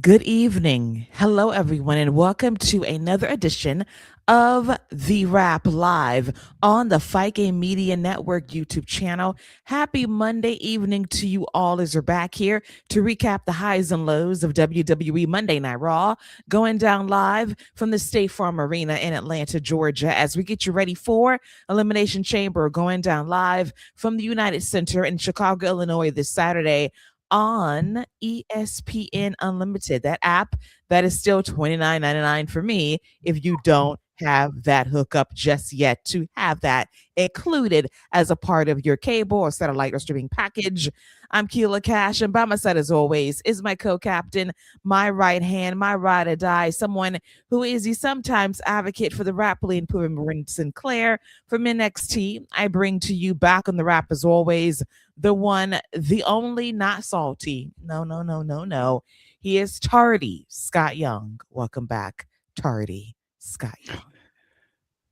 Good evening. Hello, everyone, and welcome to another edition of The Wrap Live on the Fight Game Media Network YouTube channel. Happy Monday evening to you all as we're back here to recap the highs and lows of WWE Monday Night Raw, going down live from the State Farm Arena in Atlanta, Georgia, as we get you ready for Elimination Chamber, going down live from the United Center in Chicago, Illinois this Saturday on ESPN Unlimited, that app that is still $29.99 for me if you don't have that hookup just yet, to have that included as a part of your cable or satellite or streaming package. I'm Keila Cash, and by my side, as always, is my co-captain, my right hand, my ride or die, someone who is the sometimes advocate for the rapidly improving Marin Sinclair from NXT. I bring to you back on the wrap, as always, the one, the only, not salty. No, no, no, no, no. He is tardy, Scott Young. Welcome back, tardy, Scott Young.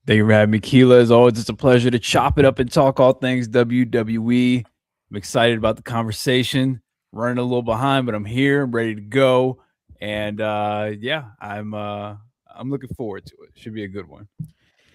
Thank you for having me, Keila. As always, it's a pleasure to chop it up and talk all things WWE. I'm excited about the conversation. Running a little behind, but I'm here. I'm ready to go. And yeah, I'm looking forward to it. Should be a good one.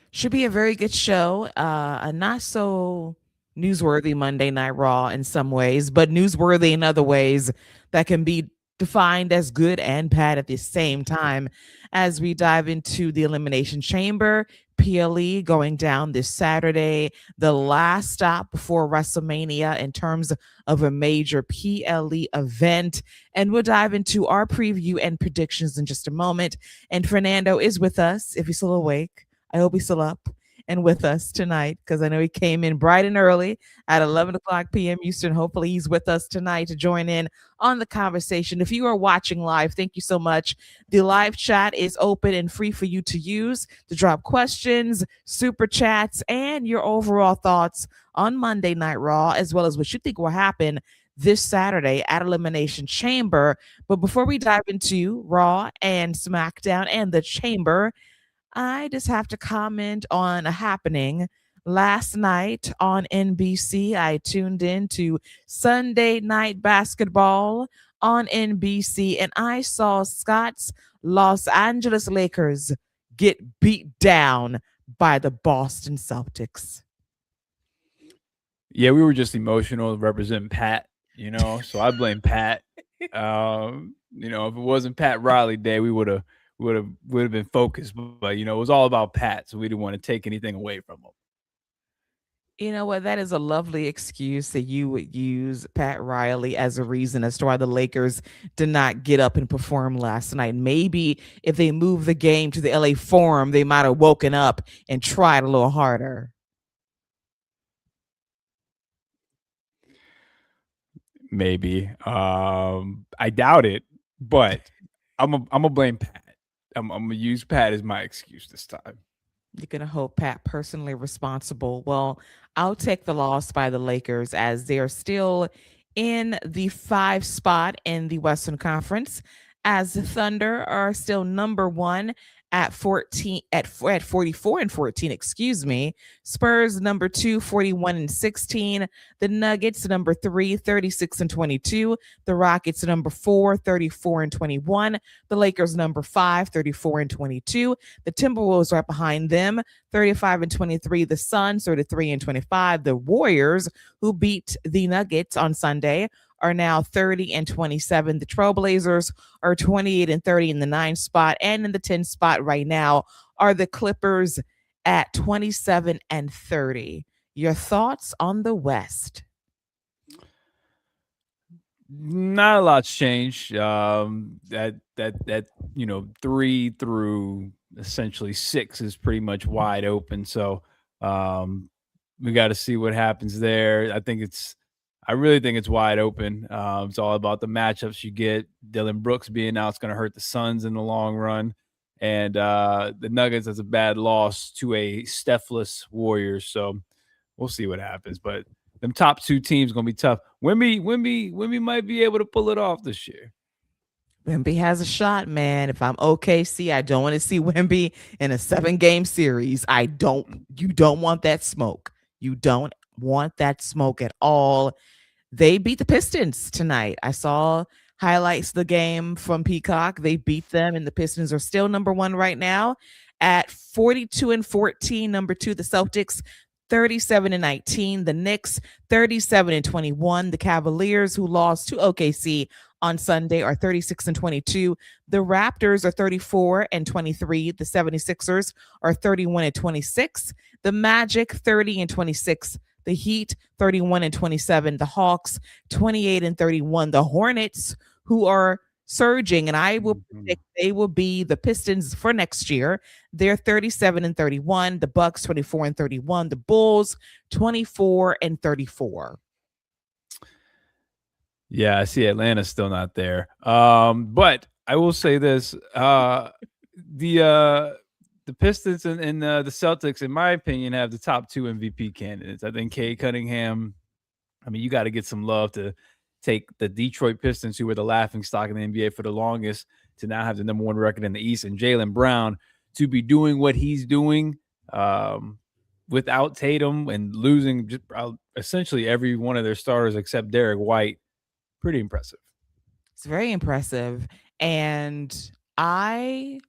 Should be a very good show. A not so newsworthy Monday Night Raw in some ways, but newsworthy in other ways that can be defined as good and bad at the same time, as we dive into the Elimination Chamber. PLE going down this Saturday, the last stop before WrestleMania in terms of a major PLE event. And we'll dive into our preview and predictions in just a moment. And Fernando is with us, if he's still awake. I hope he's still up and with us tonight, because I know he came in bright and early at 11 o'clock p.m. Eastern. Hopefully he's with us tonight to join in on the conversation. If you are watching live, thank you so much. The live chat is open and free for you to use to drop questions, super chats, and your overall thoughts on Monday Night Raw, as well as what you think will happen this Saturday at Elimination Chamber. But before we dive into Raw and SmackDown and the Chamber, I just have to comment on a happening last night on NBC. I tuned in to Sunday Night Basketball on NBC, and I saw Scott's Los Angeles Lakers get beat down by the Boston Celtics. Yeah, we were just emotional representing Pat, so I blame Pat. If it wasn't Pat Riley Day, we would have been focused, but it was all about Pat, so we didn't want to take anything away from him. You know what? That is a lovely excuse that you would use Pat Riley as a reason as to why the Lakers did not get up and perform last night. Maybe if they moved the game to the LA Forum, they might have woken up and tried a little harder. Maybe. I doubt it, but I'm gonna blame Pat. I'm gonna use Pat as my excuse this time. You're going to hold Pat personally responsible. Well, I'll take the loss by the Lakers, as they're still in the 5 spot in the Western Conference, as the Thunder are still number 1 at 44 and 14, excuse me. Spurs number 2, 41 and 16. The Nuggets number 3, 36 and 22. The Rockets number 4, 34 and 21. The Lakers number 5, 34 and 22. The Timberwolves right behind them, 35 and 23. The Suns, 33 and 25. The Warriors, who beat the Nuggets on Sunday, are now 30 and 27. The Trailblazers are 28 and 30 in the 9th spot. And in the 10th spot right now are the Clippers at 27 and 30. Your thoughts on the West? Not a lot's changed. That 3 through essentially 6 is pretty much wide open. So we got to see what happens there. I really think it's wide open. It's all about the matchups you get. Dylan Brooks being out is going to hurt the Suns in the long run. And the Nuggets, that's a bad loss to a Stephless Warriors. So we'll see what happens. But them top 2 teams going to be tough. Wemby might be able to pull it off this year. Wemby has a shot, man. If I'm OKC, I don't want to see Wemby in a 7-game series. You don't want that smoke. You don't want that smoke at all. They beat the Pistons tonight. I saw highlights the game from Peacock. They beat them, and the Pistons are still number one right now at 42-14. Number two, the Celtics 37-19. The Knicks 37-21. The Cavaliers, who lost to OKC on Sunday, are 36-22. The Raptors are 34-23. The 76ers are 31-26. The Magic 30-26. The Heat 31-27. The Hawks 28-31. The Hornets, who are surging, and I will predict they will be the Pistons for next year. They're 37-31. The Bucks 24-31. The Bulls 24-34. Yeah, I see Atlanta's still not there. But I will say this: the Pistons and the Celtics, in my opinion, have the top two MVP candidates. I think Cade Cunningham. I mean, you got to get some love to take the Detroit Pistons, who were the laughing stock in the NBA for the longest, to now have the number one record in the East, and Jaylen Brown to be doing what he's doing without Tatum and losing just essentially every one of their starters except Derek White. Pretty impressive. It's very impressive. And I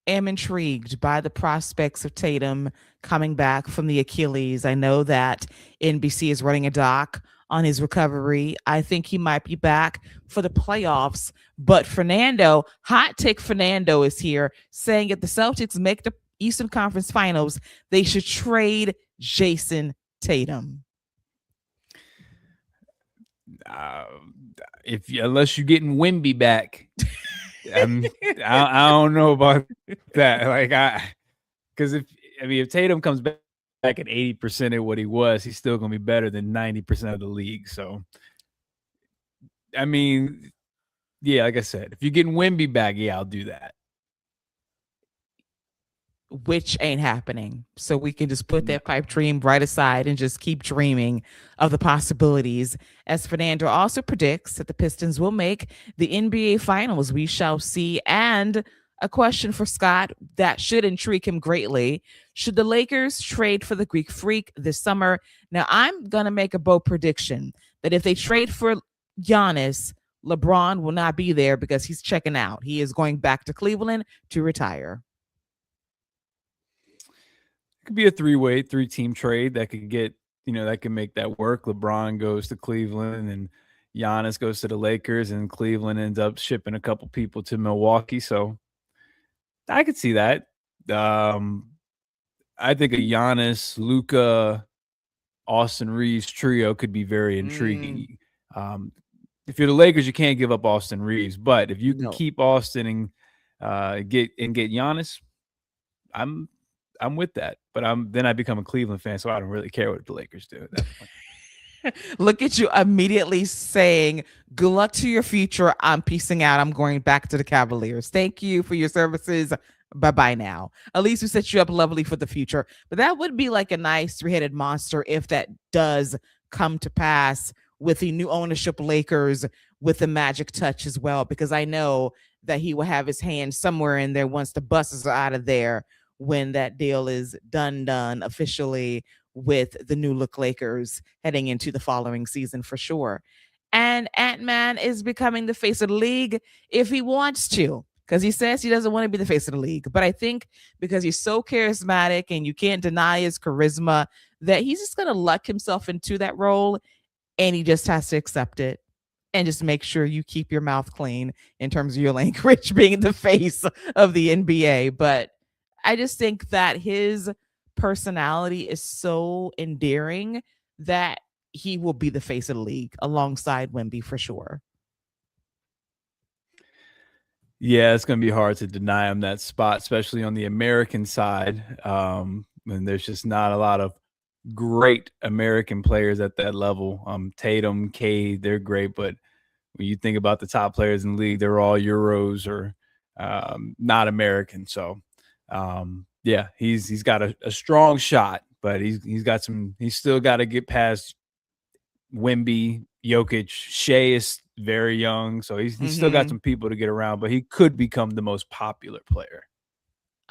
am intrigued by the prospects of Tatum coming back from the Achilles. I know that NBC is running a doc on his recovery. I think he might be back for the playoffs. But Fernando, hot take Fernando is here saying if the Celtics make the Eastern Conference Finals, they should trade Jason Tatum. Unless you're getting Wemby back, I don't know about that. Because if Tatum comes back at 80% of what he was, he's still going to be better than 90% of the league. So, I mean, yeah, like I said, if you're getting Wemby back, yeah, I'll do that. Which ain't happening. So we can just put that pipe dream right aside and just keep dreaming of the possibilities. As Fernando also predicts that the Pistons will make the NBA Finals, we shall see. And a question for Scott that should intrigue him greatly. Should the Lakers trade for the Greek Freak this summer? Now, I'm going to make a bold prediction that if they trade for Giannis, LeBron will not be there because he's checking out. He is going back to Cleveland to retire. Could be a three-team trade that could get, that can make that work. LeBron goes to Cleveland and Giannis goes to the Lakers, and Cleveland ends up shipping a couple people to Milwaukee. So I could see that. I think a Giannis, Luka, Austin Reeves trio could be very intriguing. If you're the Lakers, you can't give up Austin Reeves, but if you can keep Austin and get Giannis, I'm with that, but then I become a Cleveland fan, so I don't really care what the Lakers do at that point. Look at you immediately saying, good luck to your future. I'm peacing out. I'm going back to the Cavaliers. Thank you for your services. Bye-bye now. At least we set you up lovely for the future. But that would be like a nice three-headed monster if that does come to pass with the new ownership Lakers with the magic touch as well, because I know that he will have his hand somewhere in there once the buses are out of there, when that deal is done officially with the new look Lakers heading into the following season for sure. And Ant-Man is becoming the face of the league if he wants to, because he says he doesn't want to be the face of the league. But I think because he's so charismatic and you can't deny his charisma, that he's just going to luck himself into that role, and he just has to accept it. And just make sure you keep your mouth clean in terms of your language being the face of the NBA. But I just think that his personality is so endearing that he will be the face of the league alongside Wemby for sure. Yeah, it's going to be hard to deny him that spot, especially on the American side. And there's just not a lot of great American players at that level. Tatum, Cade, they're great, but when you think about the top players in the league, they're all Euros or not American. So yeah, he's got a strong shot, but he's still got to get past Wemby, Jokic. Shea is very young, so he's still got some people to get around, but he could become the most popular player.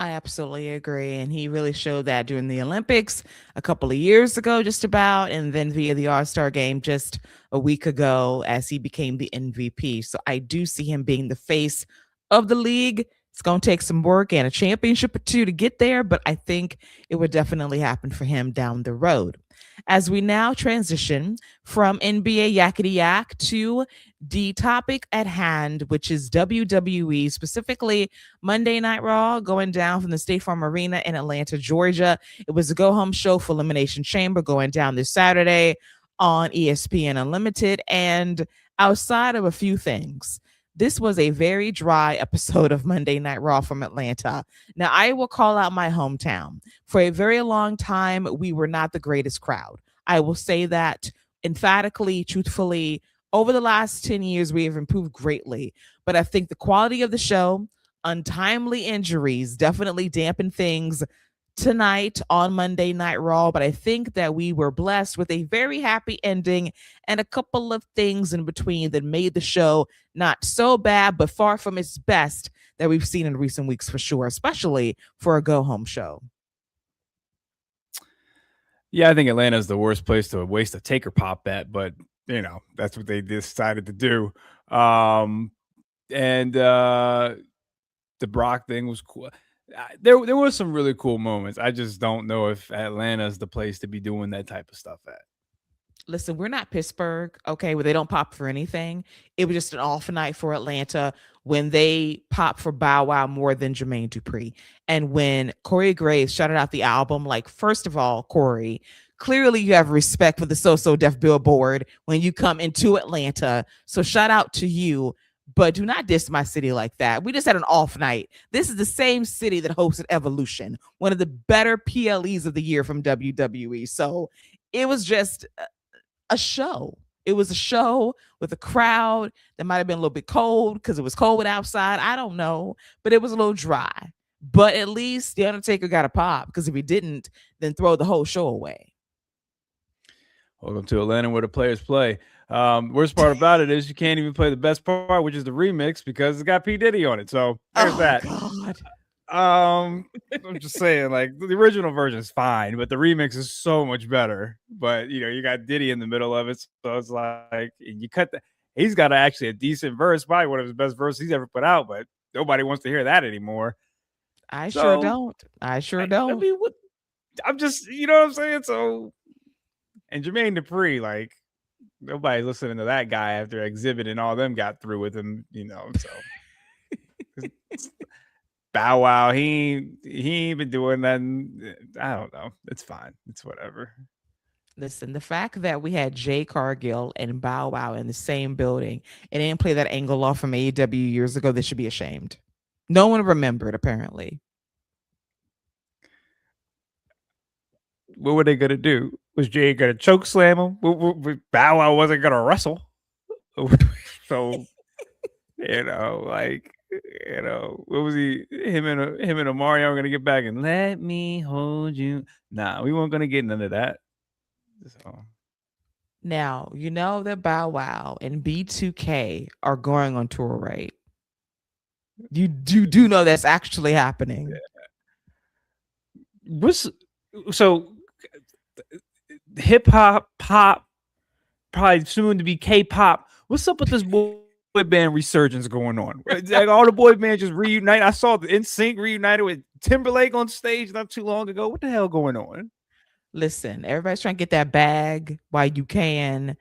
I absolutely agree. And he really showed that during the Olympics a couple of years ago, just about, and then via the All Star game just a week ago as he became the MVP. So I do see him being the face of the league. It's going to take some work and a championship or two to get there, but I think it would definitely happen for him down the road. As we now transition from NBA Yakety Yak to the topic at hand, which is WWE, specifically Monday Night Raw, going down from the State Farm Arena in Atlanta, Georgia. It was a go home show for Elimination Chamber going down this Saturday on ESPN Unlimited. And outside of a few things, this was a very dry episode of Monday Night Raw from Atlanta. Now, I will call out my hometown. For a very long time, we were not the greatest crowd. I will say that emphatically, truthfully. Over the last 10 years, we have improved greatly. But I think the quality of the show, untimely injuries definitely dampened things tonight on Monday Night Raw, but I think that we were blessed with a very happy ending and a couple of things in between that made the show not so bad, but far from its best that we've seen in recent weeks for sure, especially for a go home show. Yeah, I think Atlanta is the worst place to waste a Taker pop bet, but that's what they decided to do. And the Brock thing was cool. There were some really cool moments. I just don't know if Atlanta is the place to be doing that type of stuff at. Listen, we're not Pittsburgh, okay, where they don't pop for anything. It was just an off night for Atlanta when they pop for Bow Wow more than Jermaine Dupri. And when Corey Graves shouted out the album, like, first of all, Corey, clearly you have respect for the So Def Billboard when you come into Atlanta. So shout out to you, but do not diss my city like that. We just had an off night. This is the same city that hosted Evolution, one of the better PLEs of the year from WWE. So it was just a show. It was a show with a crowd that might have been a little bit cold because it was cold outside. I don't know, but it was a little dry. But at least the Undertaker got a pop because if he didn't, then throw the whole show away. Welcome to Atlanta, where the players play. Worst part about it is you can't even play the best part, which is the remix, because it's got P Diddy on it. So there's that. God. I'm just saying, like, the original version is fine, but the remix is so much better. But you got Diddy in the middle of it, so it's like you cut the. He's got actually a decent verse, probably one of his best verses he's ever put out, but nobody wants to hear that anymore. I sure don't. I sure don't. I mean, I'm just, you know what I'm saying? So, and Jermaine Dupri, like, nobody's listening to that guy after Exhibit and all them got through with him, so. Bow Wow, he ain't been doing nothing. I don't know. It's fine. It's whatever. Listen, the fact that we had Jay Cargill and Bow Wow in the same building and didn't play that angle off from AEW years ago, they should be ashamed. No one remembered, apparently. What were they gonna do? Was Jay gonna choke slam him? Bow Wow wasn't gonna wrestle. So, what was he? Him and Mario are gonna get back and let me hold you. Nah, we weren't gonna get none of that. So. Now, you know that Bow Wow and B2K are going on tour, right? You do know that's actually happening. So hip hop, pop, probably soon to be K-pop. What's up with this boy band resurgence going on? Like all the boy bands just reunite. I saw the NSYNC reunited with Timberlake on stage not too long ago. What the hell going on? Listen, everybody's trying to get that bag while you can.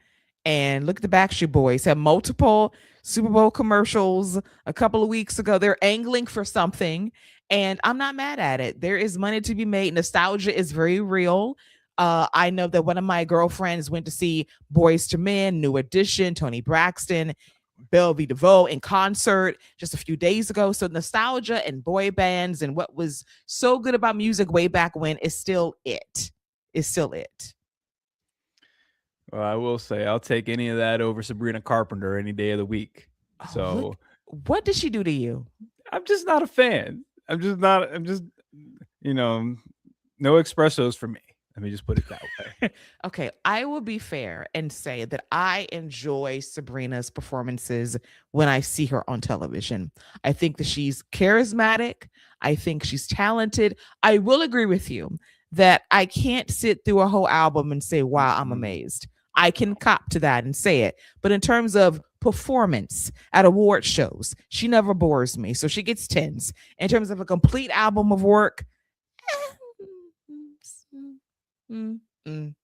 And look at the Backstreet Boys. Have multiple Super Bowl commercials a couple of weeks ago. They're angling for something, and I'm not mad at it. There is money to be made. Nostalgia is very real. I know that one of my girlfriends went to see Boys to Men, New Edition, Tony Braxton, Belle DeVoe in concert just a few days ago. So nostalgia and boy bands and what was so good about music way back when is still it. Is still it. Well, I will say I'll take any of that over Sabrina Carpenter any day of the week. So, what did she do to you? I'm just not a fan. I'm just no espressos for me. Let me just put it that way. Okay, I will be fair and say that I enjoy Sabrina's performances when I see her on television. I think that she's charismatic. I think she's talented. I will agree with you that I can't sit through a whole album and say, wow, I'm amazed. I can cop to that and say it. But in terms of performance at award shows, she never bores me. So she gets tens. In terms of a complete album of work, mm, mm.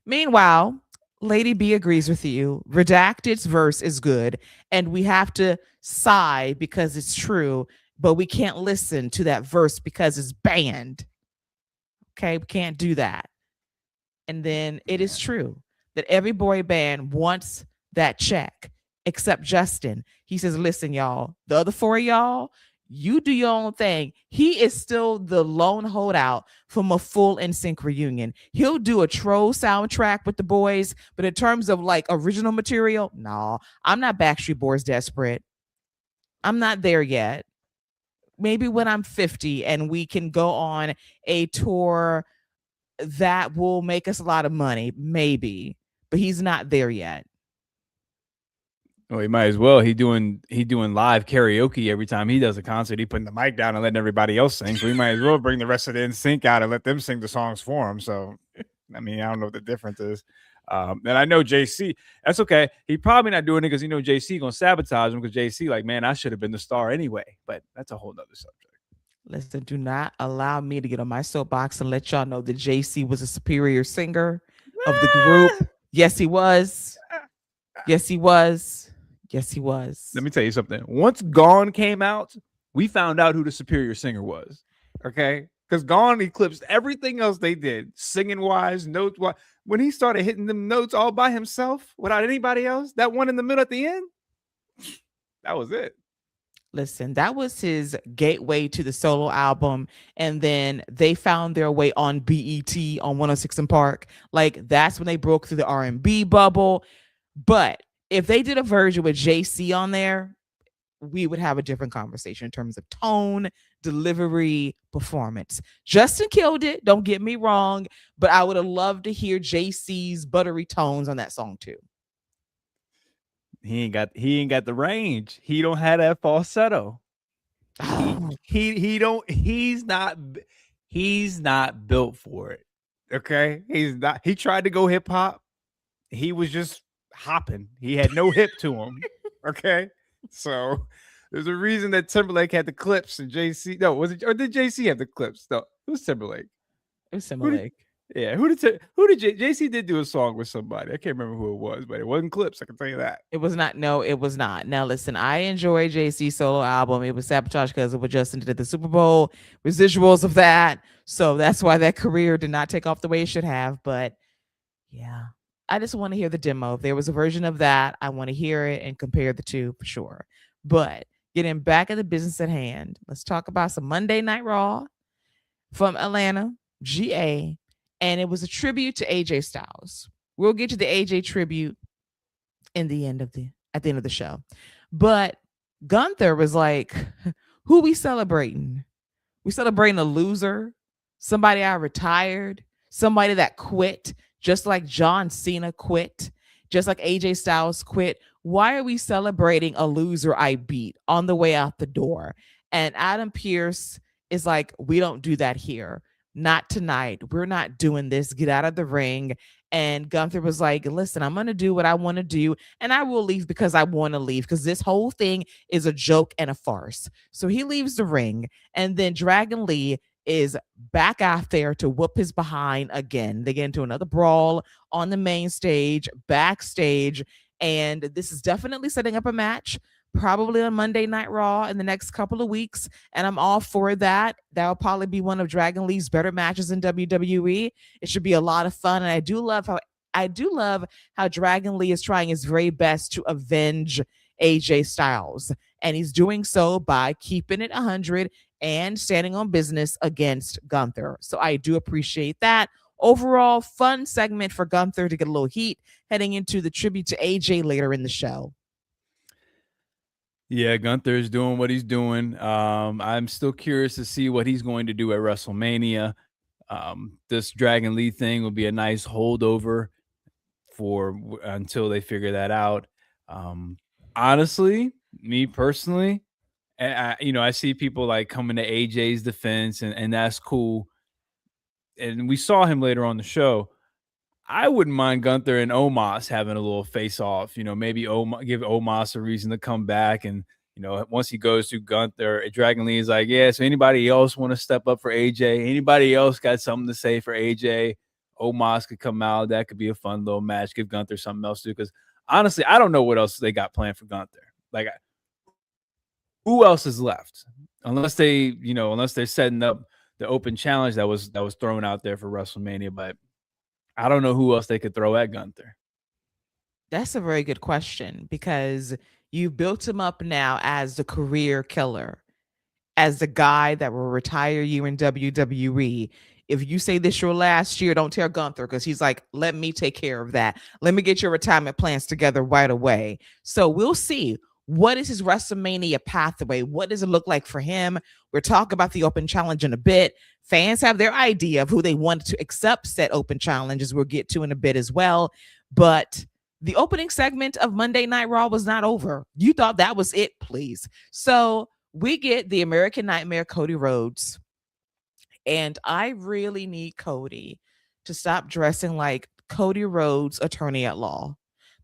Meanwhile, Lady B agrees with you. Redacted's verse is good, and we have to sigh because it's true, but we can't listen to that verse because it's banned. Okay, we can't do that. And then it is true that every boy band wants that check except Justin. He says, listen, y'all, the other four of y'all, you do your own thing. He is still the lone holdout from a full NSYNC reunion. He'll do a troll soundtrack with the boys, but in terms of like original material, no, I'm not Backstreet Boys desperate. I'm not there yet. Maybe when I'm 50 and we can go on a tour that will make us a lot of money, maybe, but he's not there yet. Well, he might as well. He doing live karaoke every time he does a concert. He putting the mic down and letting everybody else sing. So he might as well bring the rest of the NSYNC out and let them sing the songs for him. So, I mean, I don't know what the difference is. And I know JC. That's okay. He probably not doing it because JC gonna sabotage him because JC like, man, I should have been the star anyway. But that's a whole nother subject. Listen, do not allow me to get on my soapbox and let y'all know that JC was a superior singer of the group. Yes, he was. Yes, he was. Yes, he was. Let me tell you something. Once Gone came out, we found out who the superior singer was. Okay? Because Gone eclipsed everything else they did, singing wise, notes wise. When he started hitting them notes all by himself without anybody else, that one in the middle at the end, that was it. Listen, that was his gateway to the solo album. And then they found their way on BET on 106 and Park. Like that's when they broke through the R&B bubble. But if they did a version with JC on there, we would have a different conversation in terms of tone, delivery, performance. Justin killed it. Don't get me wrong, but I would have loved to hear JC's buttery tones on that song too. He ain't got the range. He don't have that falsetto. He's not built for it. Okay? He's not. He tried to go hip hop. He was just hopping. He had no hip to him. Okay? So there's a reason that Timberlake had the clips and JC. No, was it or did JC have the clips? No, it was Timberlake. It was Timberlake. Who did JC did do a song with somebody? I can't remember who it was, but it wasn't clips. I can tell you that. It was not. No, it was not. Now listen, I enjoy JC's solo album. It was sabotage because of what Justin did at the Super Bowl, residuals of that. So that's why that career did not take off the way it should have. But yeah, I just want to hear the demo. If there was a version of that, I want to hear it and compare the two for sure. But getting back at the business at hand, let's talk about some Monday Night Raw from Atlanta, GA. And it was a tribute to AJ Styles. We'll get to the AJ tribute at the end of the show. But Gunther was like, who we celebrating? We celebrating a loser, somebody I retired, somebody that quit, just like John Cena quit, just like AJ Styles quit. Why are we celebrating a loser I beat on the way out the door? And Adam Pearce is like, we don't do that here. Not tonight. We're not doing this. Get out of the ring. And Gunther was like, listen, I'm going to do what I want to do. And I will leave because I want to leave because this whole thing is a joke and a farce. So he leaves the ring. And then Dragon Lee is back out there to whoop his behind again. They get into another brawl on the main stage, backstage. And this is definitely setting up a match, probably on Monday Night Raw in the next couple of weeks. And I'm all for that. That'll probably be one of Dragon Lee's better matches in WWE. It should be a lot of fun. And I do love how Dragon Lee is trying his very best to avenge AJ Styles. And he's doing so by keeping it 100 and standing on business against Gunther. So I do appreciate that. Overall, fun segment for Gunther to get a little heat heading into the tribute to AJ later in the show. Yeah, Gunther is doing what he's doing. I'm still curious to see what he's going to do at WrestleMania. This Dragon Lee thing will be a nice holdover for until they figure that out. Um, Honestly, me personally, I see people like coming to AJ's defense, and that's cool. And we saw him later on the show. I wouldn't mind Gunther and Omos having a little face off. Maybe give Omos a reason to come back. And, once he goes to Gunther, Dragon Lee is like, yeah, so anybody else want to step up for AJ? Anybody else got something to say for AJ? Omos could come out. That could be a fun little match. Give Gunther something else to do. Because honestly, I don't know what else they got planned for Gunther. Like, who else is left? Unless they're setting up the open challenge that was thrown out there for WrestleMania. But I don't know who else they could throw at Gunther. That's a very good question because you built him up now as the career killer, as the guy that will retire you in WWE. If you say this your last year, don't tell Gunther because he's like, let me take care of that. Let me get your retirement plans together right away. So we'll see. What is his WrestleMania pathway? What does it look like for him? We'll talk about the open challenge in a bit. Fans have their idea of who they want to accept said open challenges. We'll get to in a bit as well. But the opening segment of Monday Night Raw was not over. You thought that was it, please. So we get the American Nightmare, Cody Rhodes. And I really need Cody to stop dressing like Cody Rhodes, attorney at law.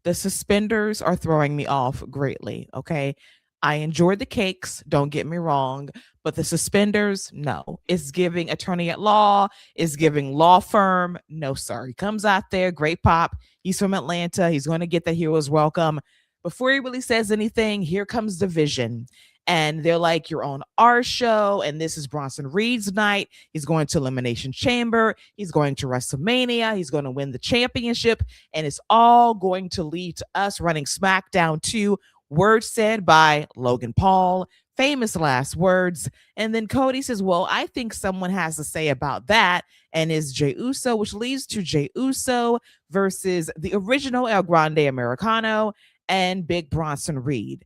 The suspenders are throwing me off greatly. Okay. I enjoyed the cakes, don't get me wrong, but the suspenders, no. It's giving attorney at law, it's giving law firm. No, sir. He comes out there, great pop. He's from Atlanta. He's going to get the hero's welcome. Before he really says anything, here comes Division. And they're like, you're on our show, and this is Bronson Reed's night. He's going to Elimination Chamber. He's going to WrestleMania. He's going to win the championship. And it's all going to lead to us running SmackDown 2. Words said by Logan Paul, famous last words. And then Cody says, well, I think someone has to say about that. And is Jey Uso, which leads to Jey Uso versus the original El Grande Americano and Big Bronson Reed.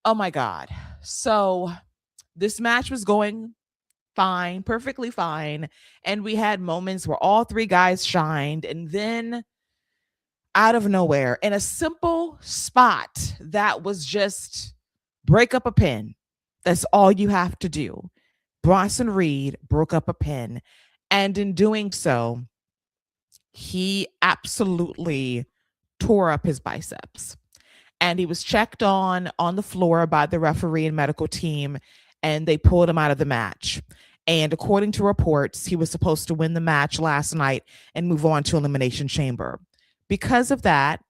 Oh my God. So this match was going fine, perfectly fine. And we had moments where all three guys shined. And then out of nowhere, in a simple spot that was just break up a pin. That's all you have to do. Bronson Reed broke up a pin. And in doing so, he absolutely tore up his biceps. And he was checked on the floor by the referee and medical team, and they pulled him out of the match. And according to reports, he was supposed to win the match last night and move on to Elimination Chamber. Because of that,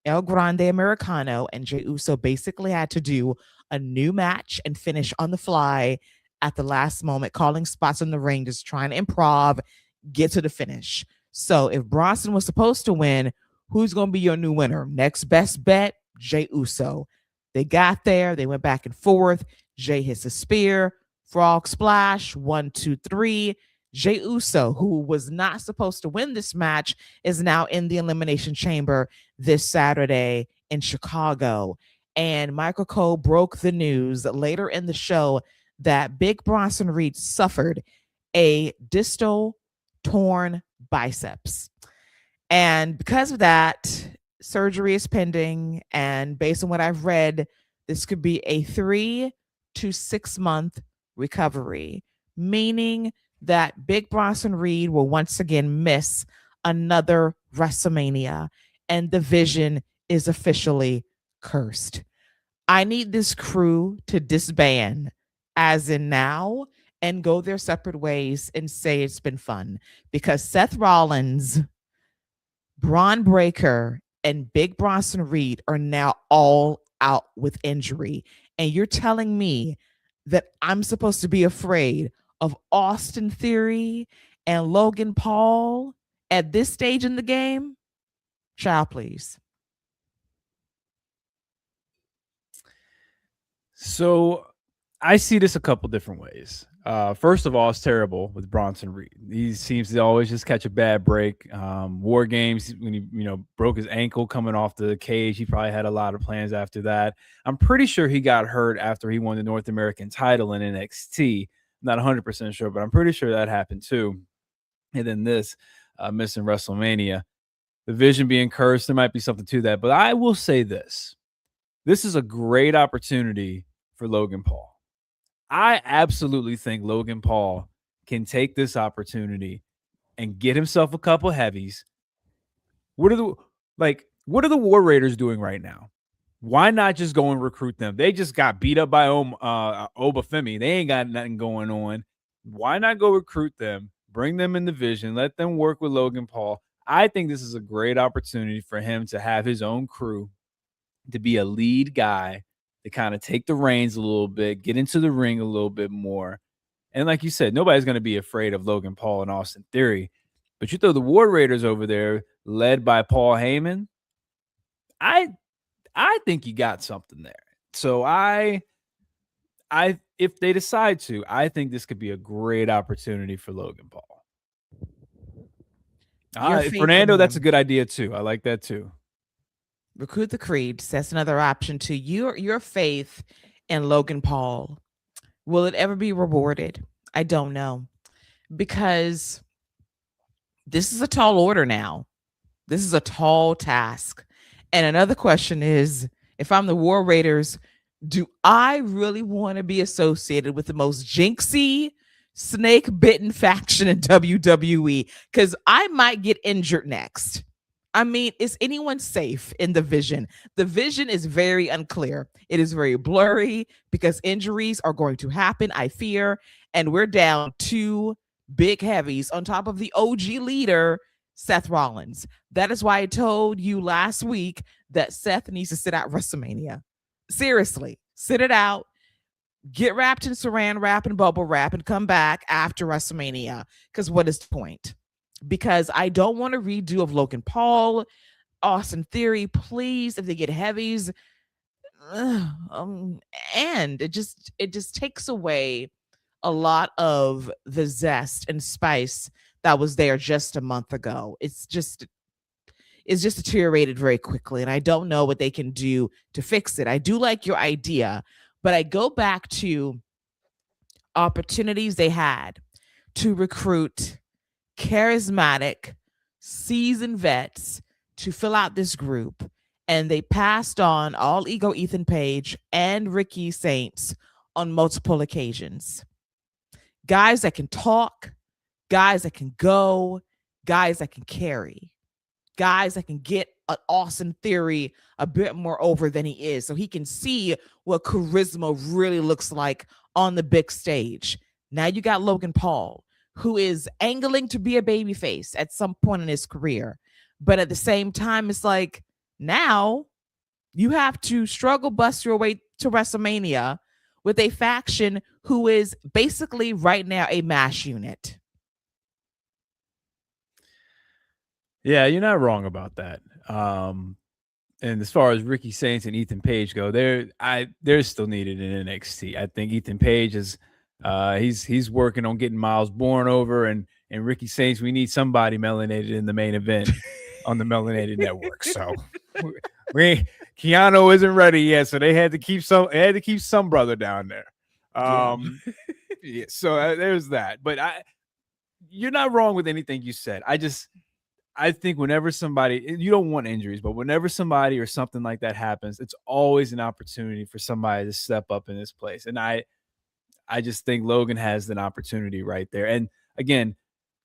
El Grande Americano and Jey Uso basically had to do a new match and finish on the fly at the last moment, calling spots in the ring, just trying to improv, get to the finish. So if Bronson was supposed to win, who's going to be your new winner? Next best bet, Jey Uso. They got there. They went back and forth. Jey hits a spear. Frog splash. 1, 2, 3. Jey Uso, who was not supposed to win this match, is now in the Elimination Chamber this Saturday in Chicago. And Michael Cole broke the news later in the show that Big Bronson Reed suffered a distal torn biceps. And because of that, surgery is pending. And based on what I've read, this could be a 3 to 6 month recovery, meaning that Big Bronson Reed will once again miss another WrestleMania, and the vision is officially cursed. I need this crew to disband as in now and go their separate ways and say it's been fun, because Seth Rollins, Braun Breaker, and Big Bronson Reed are now all out with injury. And you're telling me that I'm supposed to be afraid of Austin Theory and Logan Paul at this stage in the game? Child, please. So I see this a couple different ways. First of all, it's terrible with Bronson Reed. He seems to always just catch a bad break. War Games, when he broke his ankle coming off the cage, he probably had a lot of plans after that. I'm pretty sure he got hurt after he won the North American title in NXT. I'm not 100% sure, but I'm pretty sure that happened too. and then this missing WrestleMania. The vision being cursed, there might be something to that. But I will say this. This is a great opportunity for Logan Paul. I absolutely think Logan Paul can take this opportunity and get himself a couple heavies. What are the War Raiders doing right now? Why not just go and recruit them? They just got beat up by Obafemi. They ain't got nothing going on. Why not go recruit them, bring them in the division, let them work with Logan Paul? I think this is a great opportunity for him to have his own crew, to be a lead guy, to kind of take the reins a little bit, get into the ring a little bit more. And like you said, nobody's going to be afraid of Logan Paul and Austin Theory. But you throw the War Raiders over there, led by Paul Heyman, I think you got something there. So if they decide to, I think this could be a great opportunity for Logan Paul. Fernando, that's a good idea too. I like that too. Recruit the Creed. That's another option to your faith in Logan Paul. Will it ever be rewarded? I don't know, because this is a tall order now. This is a tall task. And another question is, if I'm the War Raiders, do I really want to be associated with the most jinxy, snake-bitten faction in WWE? Because I might get injured next. I mean, is anyone safe in the vision? The vision is very unclear. It is very blurry because injuries are going to happen, I fear. And we're down 2 big heavies on top of the OG leader, Seth Rollins. That is why I told you last week that Seth needs to sit out WrestleMania. Seriously, sit it out. Get wrapped in saran wrap and bubble wrap and come back after WrestleMania. Because what is the point? Because I don't want a redo of Logan Paul, Austin Theory. Please, if they get heavies, and it just takes away a lot of the zest and spice that was there just a month ago. It's just deteriorated very quickly, and I don't know what they can do to fix it. I do like your idea, but I go back to opportunities they had to recruit charismatic, seasoned vets to fill out this group, and they passed on All Ego Ethan Page and Ricky Saints on multiple occasions. Guys that can talk, guys that can go, guys that can carry, guys that can get an Austin Theory a bit more over than he is, so he can see what charisma really looks like on the big stage. Now you got Logan Paul, who is angling to be a babyface at some point in his career. But at the same time, it's like, now you have to struggle bust your way to WrestleMania with a faction who is basically right now a mash unit. Yeah, you're not wrong about that. And as far as Ricky Saints and Ethan Page go, they're still needed in NXT. I think Ethan Page is he's working on getting Miles Bourne over, and Ricky Saints, we need somebody melanated in the main event on the Melanated Network. So Keanu isn't ready yet, so they had to keep some brother down there. Yeah, so there's that. But you're not wrong with anything you said. I think whenever somebody, you don't want injuries, but whenever somebody or something like that happens, it's always an opportunity for somebody to step up in this place. And I just think Logan has an opportunity right there. And again,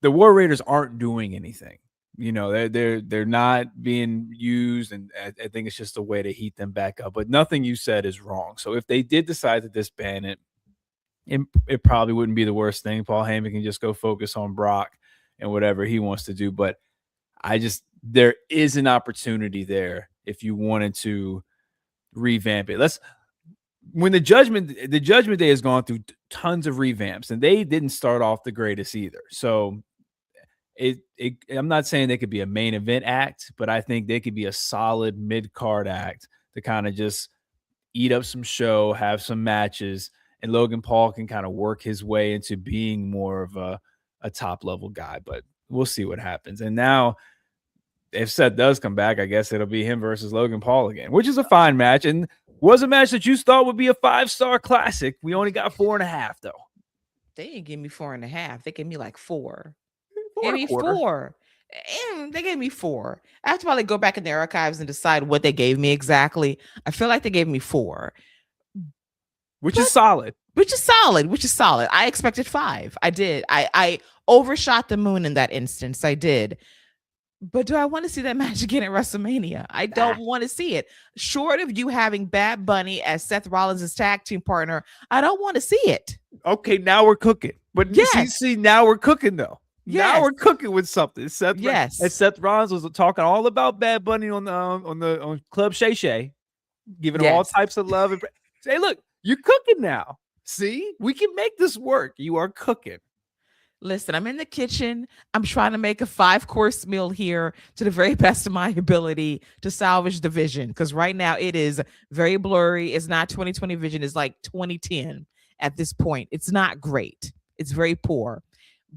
the War Raiders aren't doing anything. You know, they're not being used, and I think it's just a way to heat them back up. But nothing you said is wrong. So if they did decide to disband it, it probably wouldn't be the worst thing. Paul Heyman can just go focus on Brock and whatever he wants to do. But there is an opportunity there if you wanted to revamp it. When the Judgment Day has gone through tons of revamps, and they didn't start off the greatest either. So I'm not saying they could be a main event act, but I think they could be a solid mid-card act to kind of just eat up some show, have some matches, and Logan Paul can kind of work his way into being more of a top-level guy. But we'll see what happens. And now, if Seth does come back, I guess it'll be him versus Logan Paul again, which is a fine match, and was a match that you thought would be a 5-star classic. We only got 4.5, though. They didn't give me 4.5. They gave me like 4. Gave me four. They gave me four. I have to probably go back in the archives and decide what they gave me exactly. I feel like they gave me four, which is solid. Which is solid. Which is solid. I expected five. I did. I overshot the moon in that instance. I did. But do I want to see that match again at WrestleMania? I don't want to see it. Short of you having Bad Bunny as Seth Rollins' tag team partner, I don't want to see it. Okay, now we're cooking. But yes. see, now we're cooking though. Yes. Now we're cooking with something. Seth Rollins was talking all about Bad Bunny on Club Shay Shay, giving him all types of love. And say, look, you're cooking now. See, we can make this work. You are cooking. Listen, I'm in the kitchen. I'm trying to make a 5-course meal here to the very best of my ability to salvage the vision. Because right now it is very blurry. It's not 2020 vision. It's like 2010 at this point. It's not great. It's very poor.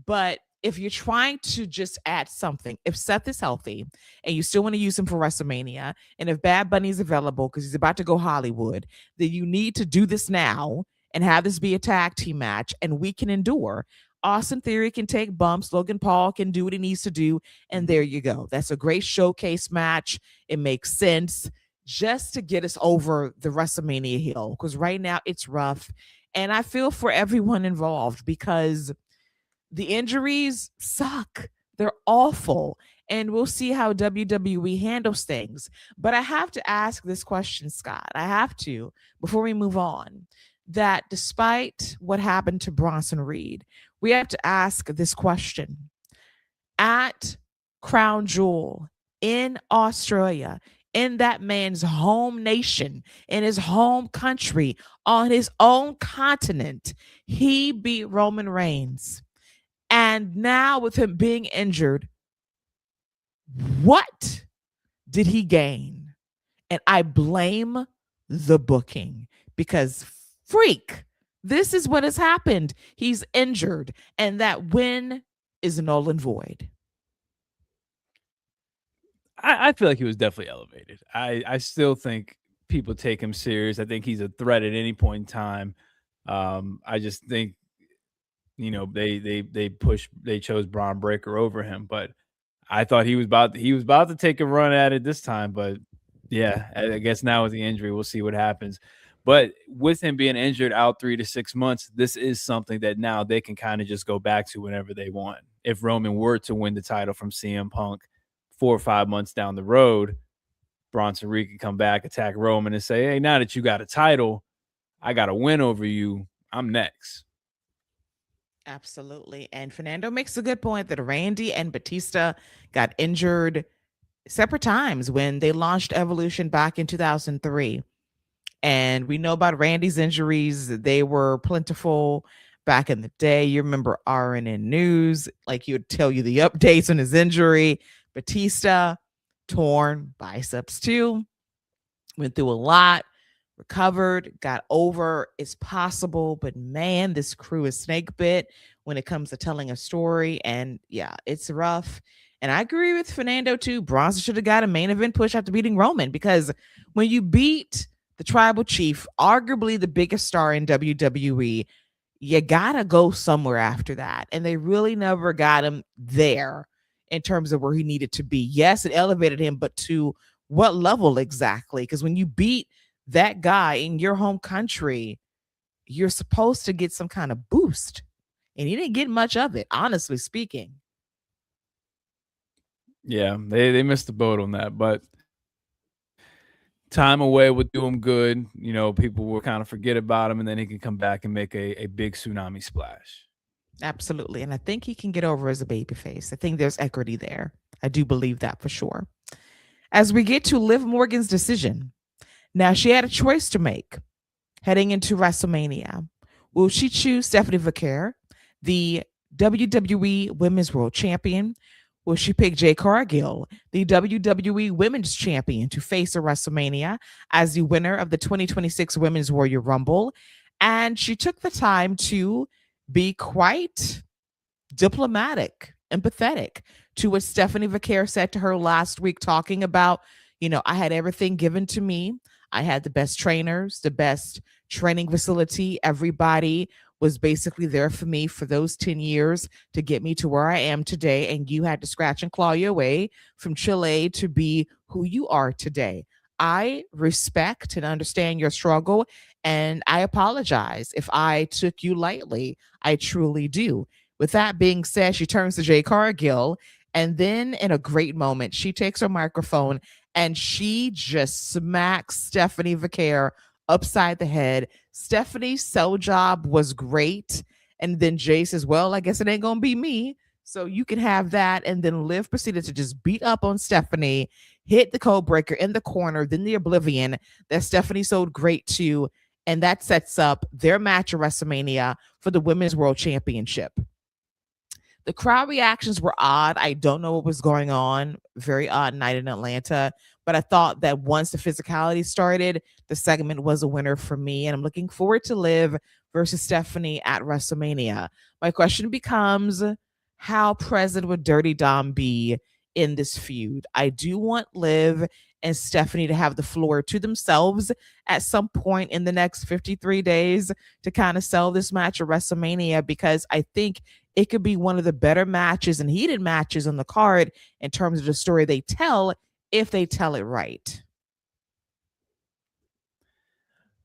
But if you're trying to just add something, if Seth is healthy and you still want to use him for WrestleMania, and if Bad Bunny is available because he's about to go Hollywood, then you need to do this now and have this be a tag team match, and we can endure. Austin Theory can take bumps. Logan Paul can do what he needs to do. And there you go. That's a great showcase match. It makes sense just to get us over the WrestleMania hill, because right now it's rough. And I feel for everyone involved because the injuries suck. They're awful. And we'll see how WWE handles things. But I have to ask this question, Scott. I have to, before we move on, that despite what happened to Bronson Reed, we have to ask this question. At Crown Jewel in Australia, in that man's home nation, in his home country, on his own continent, he beat Roman Reigns. And now with him being injured, what did he gain? And I blame the booking, because freak, this is what has happened. He's injured, and that win is null and void. I feel like he was definitely elevated. I still think people take him serious. I think he's a threat at any point in time. I just think, they chose Braun Breaker over him, but I thought he was about to take a run at it this time. But yeah, I guess now with the injury, we'll see what happens. But with him being injured out 3 to 6 months, this is something that now they can kind of just go back to whenever they want. If Roman were to win the title from CM Punk 4 or 5 months down the road, Bronson Reed can come back, attack Roman, and say, hey, now that you got a title, I got a win over you. I'm next. Absolutely. And Fernando makes a good point that Randy and Batista got injured separate times when they launched Evolution back in 2003. And we know about Randy's injuries. They were plentiful back in the day. You remember RNN News, like he would tell you the updates on his injury. Batista, torn biceps too. Went through a lot, recovered, got over. It's possible, but man, this crew is snake bit when it comes to telling a story. And yeah, it's rough. And I agree with Fernando too. Bronson should have got a main event push after beating Roman, because when you beat the tribal chief, arguably the biggest star in WWE, you gotta go somewhere after that. And they really never got him there in terms of where he needed to be. Yes, it elevated him, but to what level exactly? Because when you beat that guy in your home country, you're supposed to get some kind of boost. And he didn't get much of it, honestly speaking. Yeah, they missed the boat on that, but time away would do him good. People will kind of forget about him, and then he can come back and make a big tsunami splash. Absolutely. And I think he can get over as a babyface. I think there's equity there. I do believe that for sure. As we get to Liv Morgan's decision, now she had a choice to make heading into WrestleMania. Will she choose Stephanie Vaquer, the WWE Women's World Champion? Will she pick Jade Cargill, the WWE Women's Champion, to face at WrestleMania as the winner of the 2026 Women's Royal Rumble? And she took the time to be quite diplomatic, empathetic to what Stephanie Vaquer said to her last week, talking about, I had everything given to me. I had the best trainers, the best training facility. Everybody was basically there for me for those 10 years to get me to where I am today. And you had to scratch and claw your way from Chile to be who you are today. I respect and understand your struggle, and I apologize if I took you lightly. I truly do. With that being said, she turns to Jay Cargill, and then in a great moment, she takes her microphone and she just smacks Stephanie Vaquer upside the head. Stephanie's cell job was great. And then Jay says, well, I guess it ain't going to be me. So you can have that. And then Liv proceeded to just beat up on Stephanie, hit the code breaker in the corner, then the oblivion that Stephanie sold great to. And that sets up their match at WrestleMania for the Women's World Championship. The crowd reactions were odd. I don't know what was going on. Very odd night in Atlanta. But I thought that once the physicality started, the segment was a winner for me. And I'm looking forward to Liv versus Stephanie at WrestleMania. My question becomes, how present would Dirty Dom be in this feud? I do want Liv and Stephanie to have the floor to themselves at some point in the next 53 days to kind of sell this match at WrestleMania, because I think it could be one of the better matches and heated matches on the card in terms of the story they tell, if they tell it right.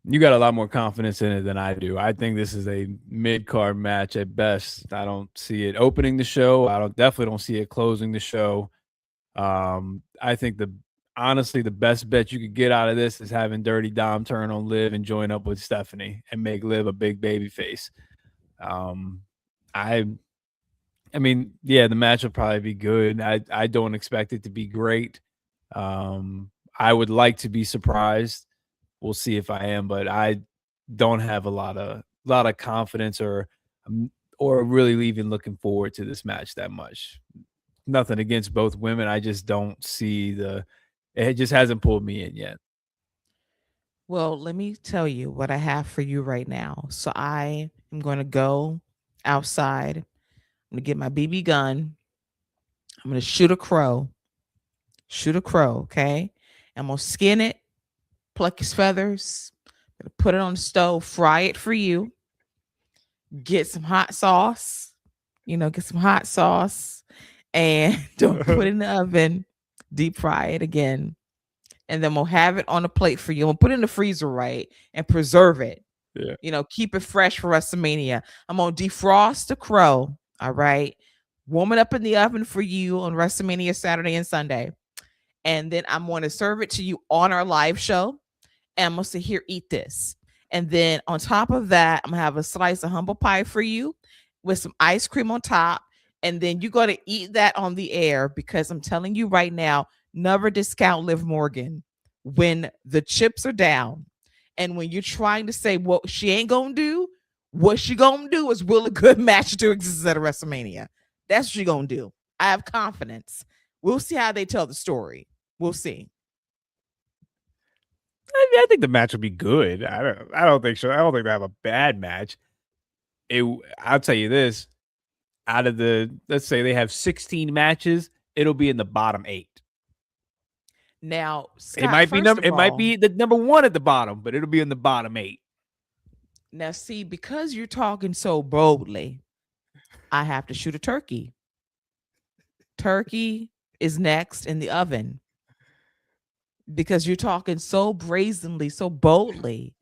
You got a lot more confidence in it than I do. I think this is a mid-card match at best. I don't see it opening the show. Definitely don't see it closing the show. I think honestly, the best bet you could get out of this is having Dirty Dom turn on Liv and join up with Stephanie and make Liv a big baby face. I mean, yeah, the match will probably be good. I don't expect it to be great. I would like to be surprised. We'll see if I am, but I don't have a lot of confidence or really even looking forward to this match that much. Nothing against both women. I just don't see it just hasn't pulled me in yet. Well, let me tell you what I have for you right now. So I am going to go outside. I'm going to get my BB gun. I'm going to shoot a crow. Okay? I'm going to skin it, pluck his feathers, put it on the stove, fry it for you. Get some hot sauce. Get some hot sauce and don't put it in the oven. Deep fry it again. And then we'll have it on a plate for you. We'll put it in the freezer, right? And preserve it. Yeah. Keep it fresh for WrestleMania. I'm going to defrost the crow. All right. Warm it up in the oven for you on WrestleMania Saturday and Sunday. And then I'm going to serve it to you on our live show. And I'm going to say, here, eat this. And then on top of that, I'm going to have a slice of humble pie for you with some ice cream on top. And then you're going to eat that on the air, because I'm telling you right now, never discount Liv Morgan when the chips are down. And when you're trying to say what she ain't going to do, what she going to do is will a good match to exist at a WrestleMania. That's what she going to do. I have confidence. We'll see how they tell the story. We'll see. I think the match will be good. I don't think so. I don't think they have a bad match. I'll tell you this. Out of let's say they have 16 matches, it'll be in the bottom 8. Now, Scott, it might be the number 1 at the bottom, but it'll be in the bottom 8. Now, see, because you're talking so boldly, I have to shoot a turkey. Turkey is next in the oven, because you're talking so brazenly, so boldly,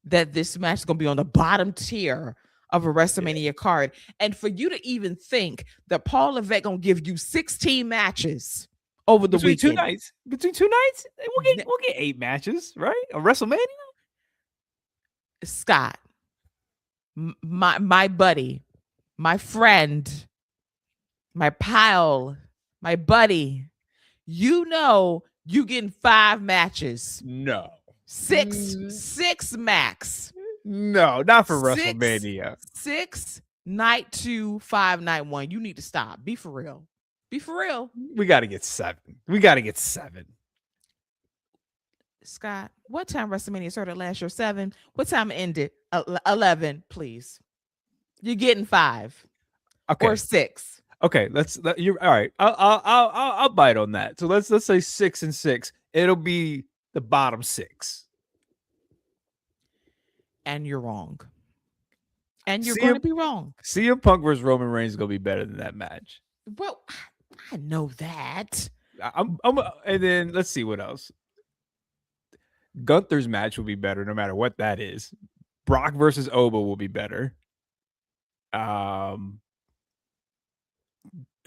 that this match is going to be on the bottom tier of a WrestleMania card. And for you to even think that Paul Levesque going to give you 16 matches over the weekend. Between two nights, we'll get 8 matches, right? On WrestleMania. Scott, my buddy, my friend, my pal, my buddy, you getting 5 matches. No. 6 max. No, not for WrestleMania. 6 night 2, 5 night 1. You need to stop. Be for real. We got to get 7. Scott, what time WrestleMania started last year? 7. What time it ended? 11, please. You're getting 5. Okay. Or 6. Okay, you're all right. I'll bite on that. So let's say 6 and 6. It'll be the bottom 6. And you're wrong. And you're going CM to be wrong. CM Punk versus Roman Reigns is gonna be better than that match. Well, I know that. And then let's see what else. Gunther's match will be better no matter what that is. Brock versus Oba will be better. Um,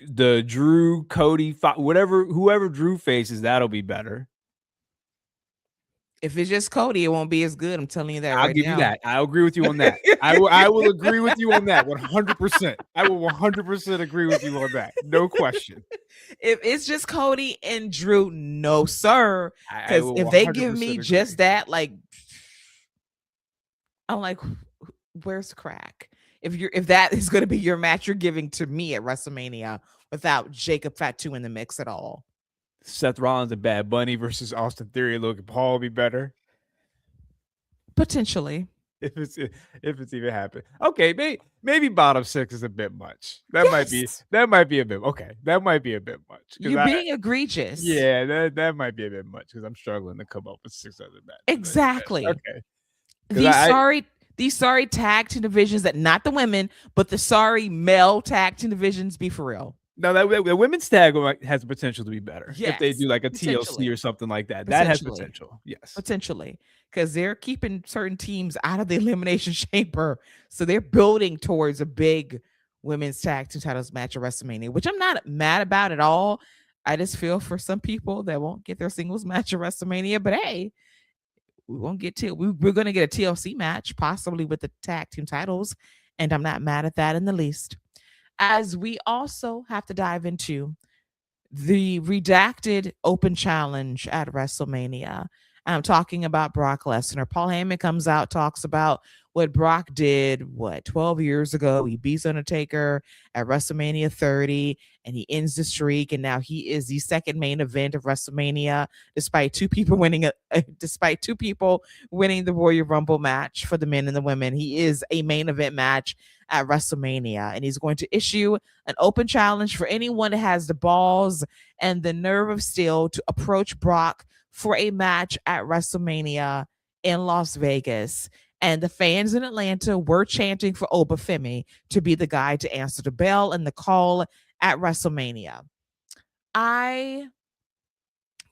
the Drew Cody whoever Drew faces, that'll be better. If it's just Cody, it won't be as good. I'm telling you that I'll right give you now. that. I'll agree with you on that. I will agree with you on that 100%. I will 100% agree with you on that. No question. If it's just Cody and Drew, no, sir. I Because will if they give me 100% just agree. that, like, I'm like, where's the crack? If that is going to be your match you're giving to me at WrestleMania without Jacob Fatu in the mix at all. Seth Rollins and Bad Bunny versus Austin Theory and Logan Paul will be better. Potentially. If it's even happened. Okay, maybe bottom 6 is a bit much. That might be a bit okay. That might be a bit much. You're being egregious. Yeah, that might be a bit much because I'm struggling to come up with 6 other matches. Exactly. Okay. These sorry tag team divisions that not the women, but the sorry male tag team divisions, be for real. No, the women's tag has the potential to be better if they Yes, do like a TLC or something like that. That has potential. Yes. Potentially. Because they're keeping certain teams out of the Elimination Chamber. So they're building towards a big women's tag team titles match at WrestleMania, which I'm not mad about at all. I just feel for some people that won't get their singles match at WrestleMania. But hey, we won't get to we're going to get a TLC match, possibly with the tag team titles. And I'm not mad at that in the least. As we also have to dive into the redacted open challenge at WrestleMania. I'm talking about Brock Lesnar. Paul Heyman comes out, talks about what Brock did, 12 years ago. He beats Undertaker at WrestleMania 30, and he ends the streak. And now he is the second main event of WrestleMania, despite two people winning the Royal Rumble match for the men and the women. He is a main event match at WrestleMania, and he's going to issue an open challenge for anyone that has the balls and the nerve of steel to approach Brock for a match at WrestleMania in Las Vegas. And the fans in Atlanta were chanting for Obafemi to be the guy to answer the bell and the call at WrestleMania. I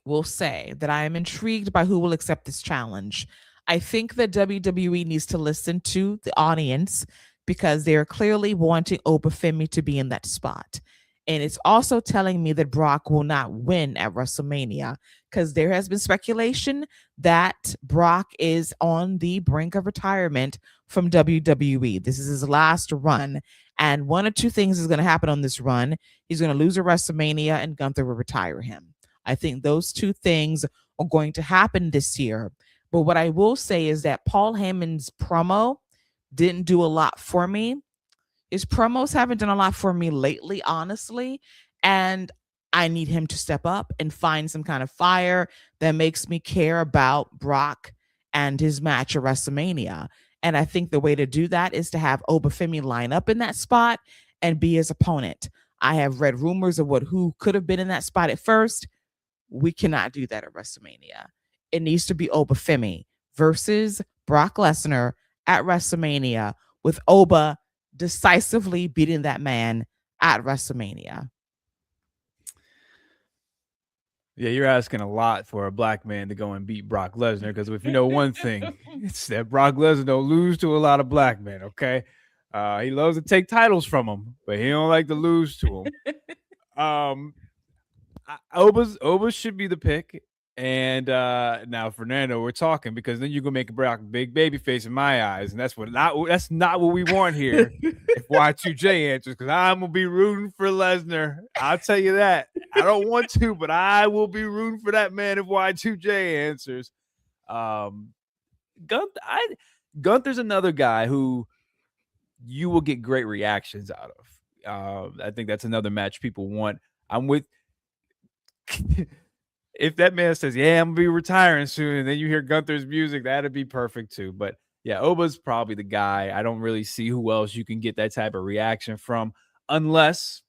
will say that I am intrigued by who will accept this challenge. I think that WWE needs to listen to the audience because they're clearly wanting Obafemi to be in that spot. And it's also telling me that Brock will not win at WrestleMania because there has been speculation that Brock is on the brink of retirement from WWE. This is his last run. And one of two things is going to happen on this run. He's going to lose at WrestleMania and Gunther will retire him. I think those two things are going to happen this year. But what I will say is that Paul Heyman's promo didn't do a lot for me. His promos haven't done a lot for me lately, honestly. And I need him to step up and find some kind of fire that makes me care about Brock and his match at WrestleMania. And I think the way to do that is to have Obafemi line up in that spot and be his opponent. I have read rumors of who could have been in that spot at first. We cannot do that at WrestleMania. It needs to be Obafemi versus Brock Lesnar at WrestleMania, with Oba decisively beating that man at WrestleMania. Yeah, you're asking a lot for a black man to go and beat Brock Lesnar because if you know one thing, it's that Brock Lesnar don't lose to a lot of black men, okay? He loves to take titles from them, but he don't like to lose to them. Oba should be the pick. And now Fernando, we're talking because then you're gonna make Brock big baby face in my eyes, and that's not what we want here. If Y2J answers, because I'm gonna be rooting for Lesnar. I'll tell you that. I don't want to, but I will be rooting for that man if Y2J answers. Gunther's another guy who you will get great reactions out of. I think that's another match people want. I'm with. If that man says, yeah, I'm going to be retiring soon, and then you hear Gunther's music, that'd be perfect too. But yeah, Oba's probably the guy. I don't really see who else you can get that type of reaction from unless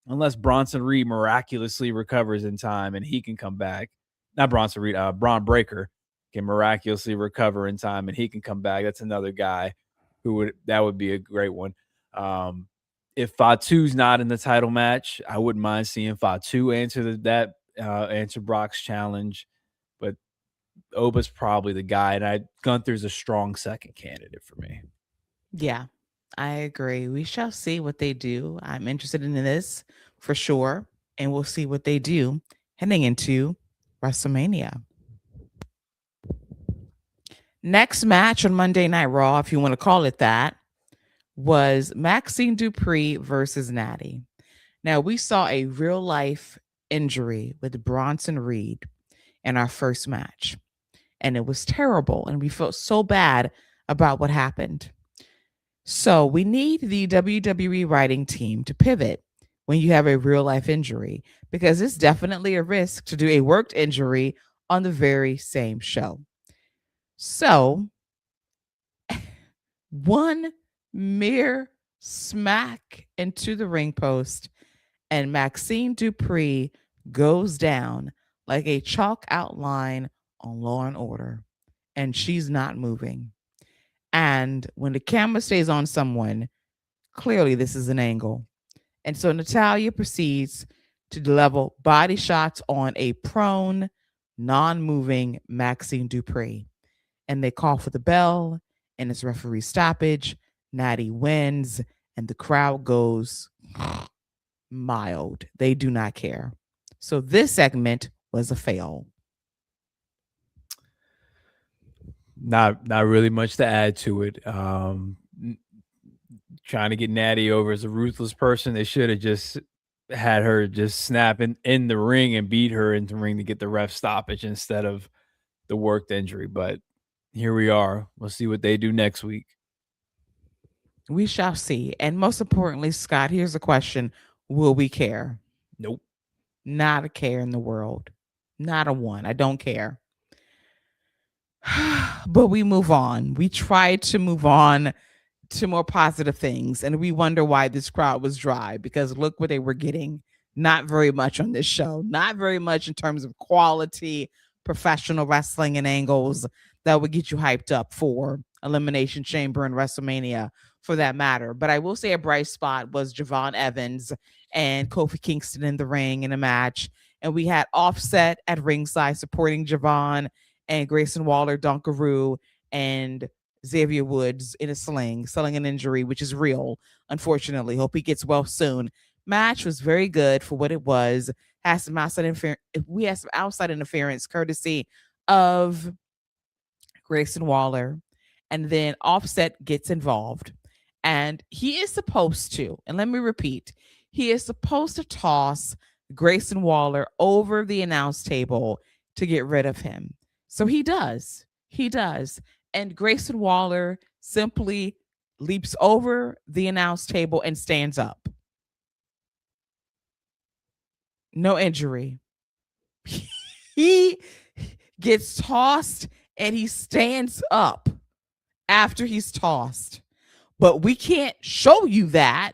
Bronson Reed miraculously recovers in time and he can come back. Not Bronson Reed, Braun Breaker can miraculously recover in time and he can come back. That's another guy that would be a great one. Um, if Fatu's not in the title match, I wouldn't mind seeing Fatu answer Brock's challenge, but Oba's probably the guy, and Gunther's a strong second candidate for me. Yeah, I agree. We shall see what they do. I'm interested in this for sure, and we'll see what they do heading into WrestleMania. Next match on Monday Night Raw, if you want to call it that, was Maxine Dupree versus Natty. Now, we saw a real life injury with Bronson Reed in our first match, and it was terrible, and we felt so bad about what happened. So, we need the WWE writing team to pivot when you have a real life injury because it's definitely a risk to do a worked injury on the very same show. So, one mere smack into the ring post, and Maxine Dupree goes down like a chalk outline on Law and Order, and she's not moving. And when the camera stays on someone, clearly this is an angle. And so Natalia proceeds to level body shots on a prone, non moving Maxine Dupree. And they call for the bell, and it's referee stoppage. Natty wins, and the crowd goes mild. They do not care. So this segment was a fail. Not really much to add to it. Trying to get Natty over as a ruthless person, they should have just had her just snap in the ring and beat her into the ring to get the ref stoppage instead of the worked injury. But here we are. We'll see what they do next week. We shall see. And most importantly, Scott, here's a question. Will we care? Nope. Not a care in the world. Not a one. I don't care. But we move on. We try to move on to more positive things. And we wonder why this crowd was dry because look what they were getting. Not very much on this show. Not very much in terms of quality, professional wrestling and angles that would get you hyped up for Elimination Chamber and WrestleMania for that matter. But I will say a bright spot was Javon Evans and Kofi Kingston in the ring in a match. And we had Offset at ringside supporting Javon and Grayson Waller, Dunkaroo, and Xavier Woods in a sling, selling an injury, which is real, unfortunately. Hope he gets well soon. Match was very good for what it was. Had some outside interference. We had some outside interference courtesy of Grayson Waller. And then Offset gets involved. And he is supposed to, and let me repeat, he is supposed to toss Grayson Waller over the announce table to get rid of him. So he does. He does. And Grayson Waller simply leaps over the announce table and stands up. No injury. He gets tossed and he stands up after he's tossed. But we can't show you that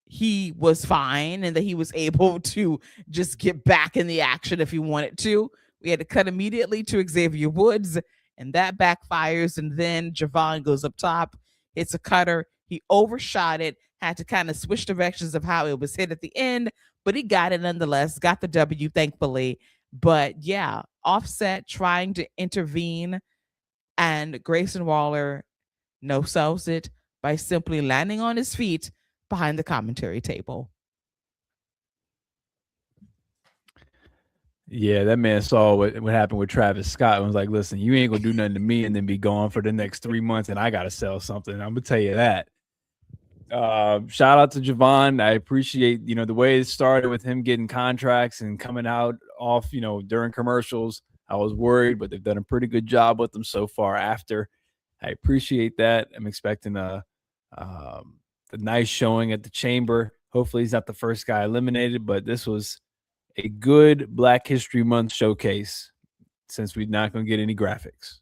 he was fine and that he was able to just get back in the action if he wanted to. We had to cut immediately to Xavier Woods, and that backfires. And then Javon goes up top, hits a cutter. He overshot it, had to kind of switch directions of how it was hit at the end, but he got it nonetheless, got the W, thankfully. But yeah, Offset trying to intervene, and Grayson Waller no sells it by simply landing on his feet behind the commentary table. Yeah, that man saw what happened with Travis Scott and was like, listen, you ain't gonna do nothing to me and then be gone for the next 3 months and I gotta sell something. I'm gonna tell you that. Shout out to Javon. I appreciate, the way it started with him getting contracts and coming out off, during commercials. I was worried, but they've done a pretty good job with them so far after. I appreciate that. I'm expecting a nice showing at the Chamber. Hopefully he's not the first guy eliminated, but this was a good Black History Month showcase since we're not going to get any graphics.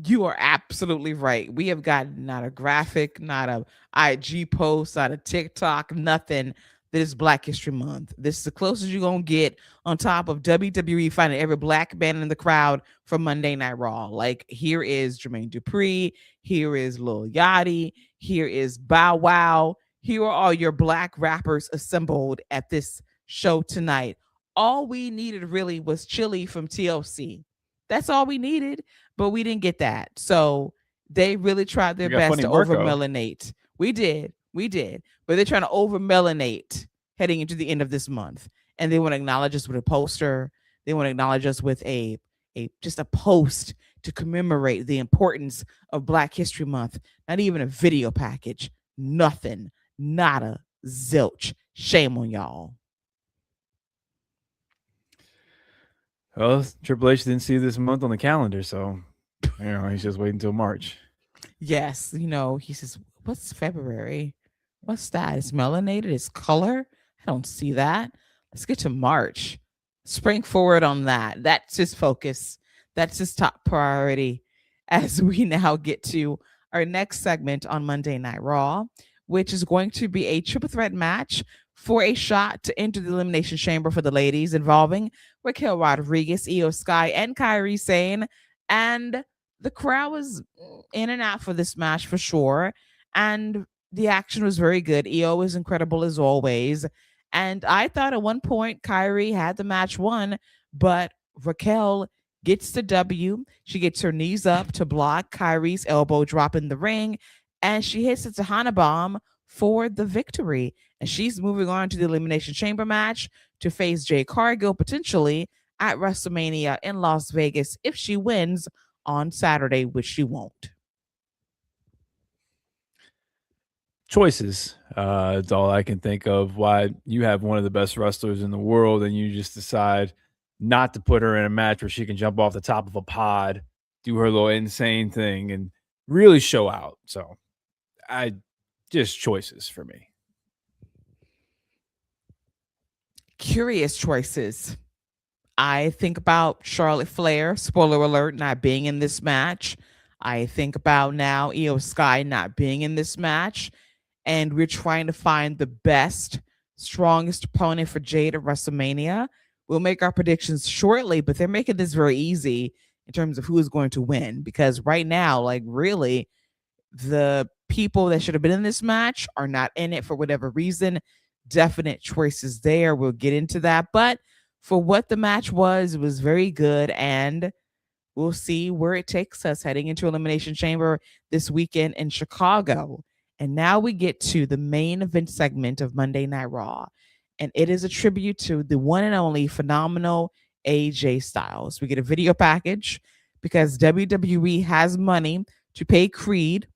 You are absolutely right. We have got not a graphic, not a IG post, not a TikTok, nothing that it's Black History Month. This is the closest you're going to get on top of WWE finding every black man in the crowd for Monday Night Raw. Like, here is Jermaine Dupri, here is Lil Yachty, here is Bow Wow. Here are all your black rappers assembled at this show tonight. All we needed really was Chili from TLC. That's all we needed, but we didn't get that. So they really tried their We got best Funny to over Marco. melanate. We did. But they're trying to over melanate heading into the end of this month. And they want to acknowledge us with a poster. They want to acknowledge us with a just a post to commemorate the importance of Black History Month. Not even a video package. Nothing. Nada. Zilch. Shame on y'all. Well, Triple H didn't see this month on the calendar, so he's just waiting until March. Yes, he says, "What's February? What's that? It's melanated. It's color. I don't see that. Let's get to March. Spring forward on that. That's his focus. That's his top priority." As we now get to our next segment on Monday Night Raw, which is going to be a triple threat match for a shot to enter the Elimination Chamber for the ladies, involving Raquel Rodriguez, Io Sky, and Kairi Sane. And the crowd was in and out for this match for sure. And the action was very good. Io was incredible as always. And I thought at one point Kairi had the match won, but Raquel gets the W. She gets her knees up to block Kairi's elbow drop in the ring, and she hits a Tahana bomb for the victory. And she's moving on to the Elimination Chamber match to face Jade Cargill potentially at WrestleMania in Las Vegas if she wins on Saturday, which she won't. Choices. It's all I can think of. Why you have one of the best wrestlers in the world and you just decide not to put her in a match where she can jump off the top of a pod, do her little insane thing, and really show out. So I just choices for me. Curious choices. I think about Charlotte Flair, spoiler alert, not being in this match. I think about now Io Sky not being in this match. And we're trying to find the best, strongest opponent for Jade at WrestleMania. We'll make our predictions shortly, but they're making this very easy in terms of who is going to win. Because right now, like, really, the people that should have been in this match are not in it for whatever reason. Definite choices there. We'll get into that. But for what the match was, it was very good. And we'll see where it takes us heading into Elimination Chamber this weekend in Chicago. And now we get to the main event segment of Monday Night Raw. And it is a tribute to the one and only phenomenal AJ Styles. We get a video package because WWE has money to pay Creed,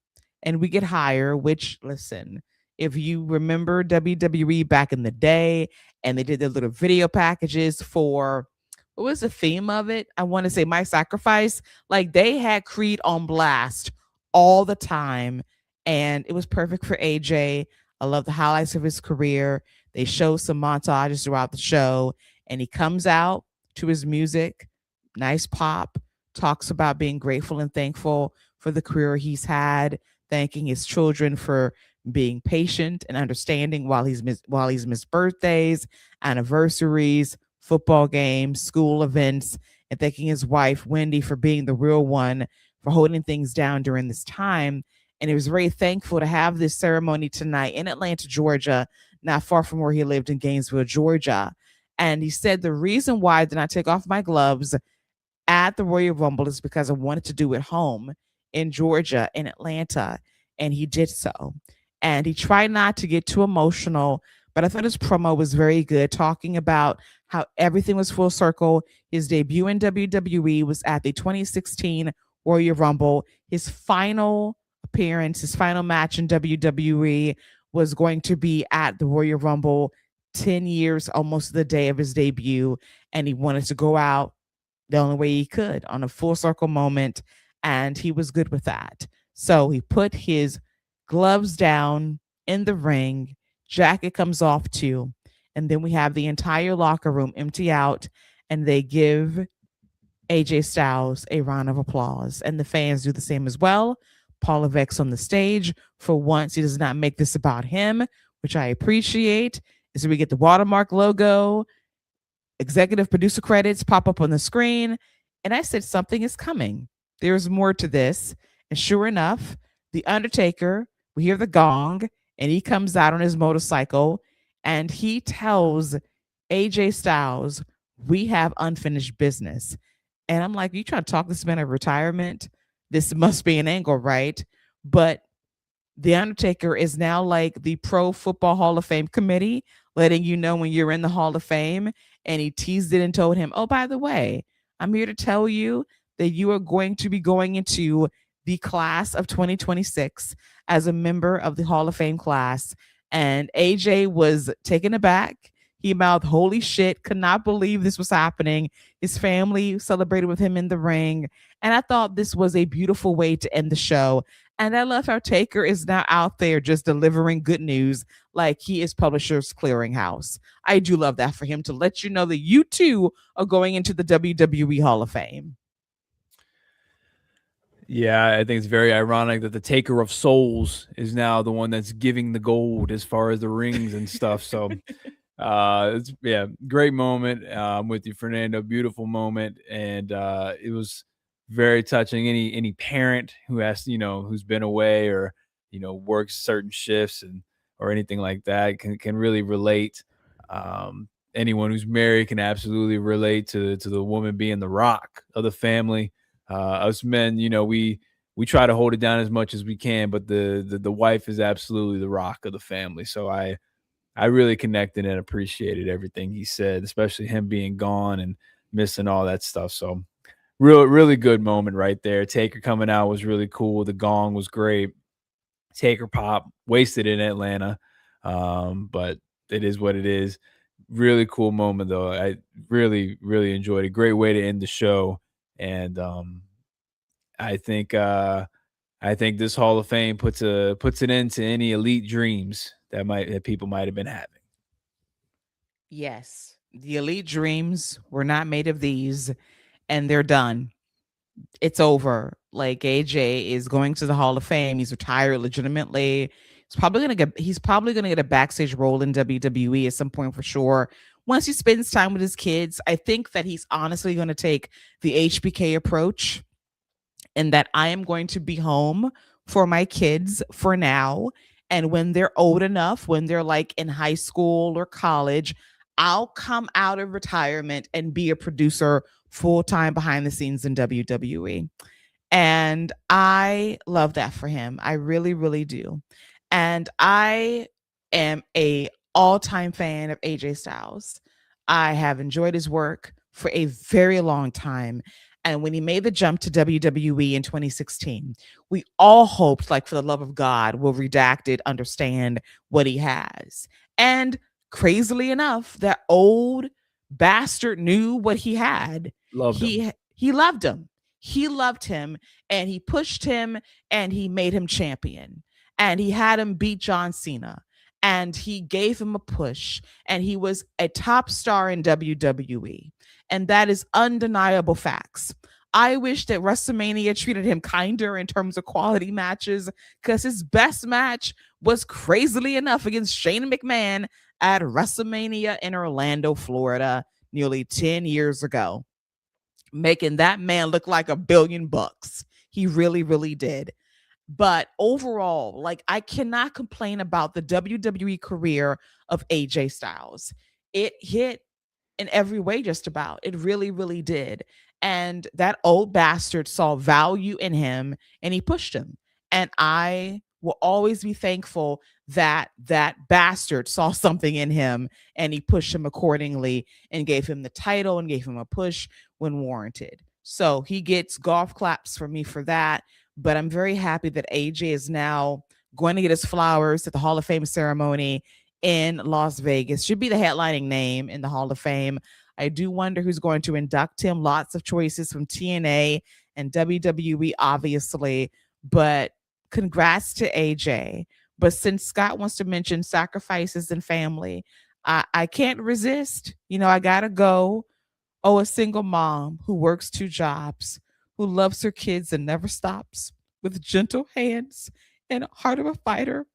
and we get higher, which, listen, if you remember WWE back in the day, and they did their little video packages for, what was the theme of it? I want to say My Sacrifice. Like, they had Creed on blast all the time, and it was perfect for AJ. I love the highlights of his career. They show some montages throughout the show, and he comes out to his music, nice pop, talks about being grateful and thankful for the career he's had, thanking his children for being patient and understanding while he's missed birthdays, anniversaries, football games, school events, and thanking his wife Wendy for being the real one, for holding things down during this time. And he was very thankful to have this ceremony tonight in Atlanta, Georgia, not far from where he lived in Gainesville, Georgia. And he said, the reason why I did not take off my gloves at the Royal Rumble is because I wanted to do it home in Georgia, in Atlanta. And he did so. And he tried not to get too emotional, but I thought his promo was very good, talking about how everything was full circle. His debut in WWE was at the 2016 Royal Rumble. His final appearance, his final match in WWE was going to be at the Royal Rumble 10 years, almost the day of his debut. And he wanted to go out the only way he could on a full circle moment. And he was good with that. So he put his gloves down in the ring. Jacket comes off too. And then we have the entire locker room empty out. And they give AJ Styles a round of applause. And the fans do the same as well. Paul Levesque on the stage. For once, he does not make this about him, which I appreciate. So we get the watermark logo, executive producer credits pop up on the screen. And I said, something is coming. There's more to this. And sure enough, The Undertaker, we hear the gong, and he comes out on his motorcycle and he tells AJ Styles, we have unfinished business. And I'm like, you trying to talk this man of retirement? This must be an angle, right? But the Undertaker is now like the Pro Football Hall of Fame committee, letting you know when you're in the Hall of Fame. And he teased it and told him, oh, by the way, I'm here to tell you that you are going to be going into the class of 2026 as a member of the Hall of Fame class. And AJ was taken aback. He mouthed, holy shit, could not believe this was happening. His family celebrated with him in the ring. And I thought this was a beautiful way to end the show. And I love how Taker is now out there just delivering good news like he is Publishers Clearinghouse. I do love that for him to let you know that you too are going into the WWE Hall of Fame. Yeah, I think it's very ironic that the taker of souls is now the one that's giving the gold as far as the rings and stuff. So it's great moment. I'm with you, Fernando. Beautiful moment, and it was very touching. Any parent who has who's been away or works certain shifts and or anything like that can really relate. Anyone who's married can absolutely relate to the woman being the rock of the family. Us men, we try to hold it down as much as we can, but the wife is absolutely the rock of the family. So I really connected and appreciated everything he said, especially him being gone and missing all that stuff. So really good moment right there. Taker coming out was really cool. The gong was great. Taker pop wasted in Atlanta. But it is what it is. Really cool moment though. I really enjoyed it. Great way to end the show. And I think this Hall of Fame puts an end to any elite dreams that people might have been having. Yes, the elite dreams were not made of these, and they're done. It's over. Like AJ is going to the Hall of Fame. He's retired legitimately. He's probably gonna get a backstage role in WWE at some point for sure. Once he spends time with his kids, I think that he's honestly gonna take the HBK approach and that I am going to be home for my kids for now. And when they're old enough, when they're like in high school or college, I'll come out of retirement and be a producer full time behind the scenes in WWE. And I love that for him. I really, really do. And I am a all-time fan of AJ Styles. I have enjoyed his work for a very long time. And when he made the jump to WWE in 2016, we all hoped, like, for the love of God, will Redacted understand what he has. And crazily enough, that old bastard knew what he had. Loved him. He loved him. He loved him and he pushed him and he made him champion. And he had him beat John Cena and he gave him a push and he was a top star in WWE. And that is undeniable facts. I wish that WrestleMania treated him kinder in terms of quality matches because his best match was crazily enough against Shane McMahon at WrestleMania in Orlando, Florida, nearly 10 years ago, making that man look like $1 billion. He really, really did. But overall, like, I cannot complain about the WWE career of AJ Styles. It hit in every way, just about. It really, really did. And that old bastard saw value in him and he pushed him. And I will always be thankful that that bastard saw something in him and he pushed him accordingly and gave him the title and gave him a push when warranted. So he gets golf claps for me for that. But I'm very happy that AJ is now going to get his flowers at the Hall of Fame ceremony in Las Vegas. Should be the headlining name in the Hall of Fame. I do wonder who's going to induct him. Lots of choices from TNA and WWE, obviously. But congrats to AJ. But since Scott wants to mention sacrifices and family, I can't resist. I got to go. Oh, a single mom who works 2 jobs, who loves her kids and never stops, with gentle hands and a heart of a fighter.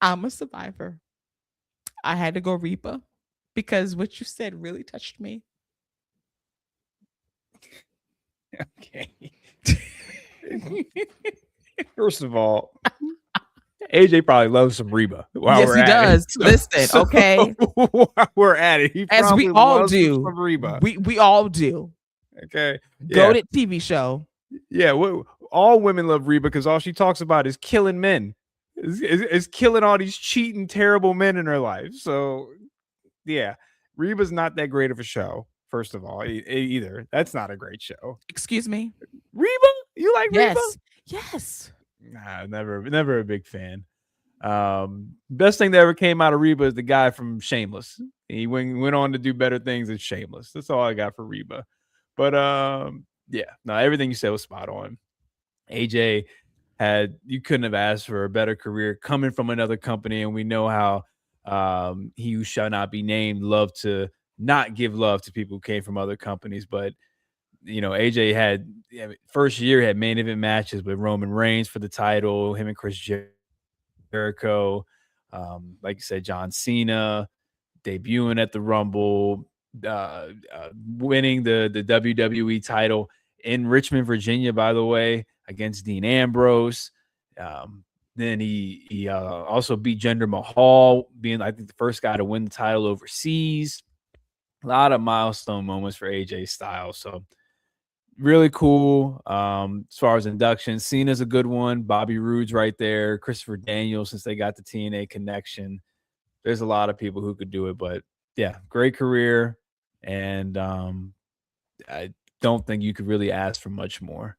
I'm a survivor. I had to go Reba because what you said really touched me. Okay. First of all, AJ probably loves some Reba while Yes, we're he at it. does. Listen, So okay. while we're at it, he As we probably all loves do. some Reba. We all do. Okay. Yeah. Goated TV show. Yeah. All women love Reba because all she talks about is killing men, is killing all these cheating, terrible men in her life. So, yeah, Reba's not that great of a show, first of all, either. That's not a great show. Excuse me. Reba? You like Reba? Yes. Yes. Nah, never a big fan. Best thing that ever came out of Reba is the guy from Shameless. He went on to do better things than Shameless. That's all I got for Reba. But yeah, no, everything you said was spot on. AJ you couldn't have asked for a better career coming from another company, and we know how he who shall not be named loved to not give love to people who came from other companies. But AJ had first year had main event matches with Roman Reigns for the title, him and Chris Jericho, like you said, John Cena, debuting at the Rumble, winning the WWE title in Richmond, Virginia, by the way, against Dean Ambrose. Then he also beat Jinder Mahal, being I think the first guy to win the title overseas. A lot of milestone moments for AJ Styles. So really cool. As far as inductions, Cena's a good one. Bobby Roode's right there. Christopher Daniels, since they got the TNA connection. There's a lot of people who could do it, but yeah, great career. And I don't think you could really ask for much more.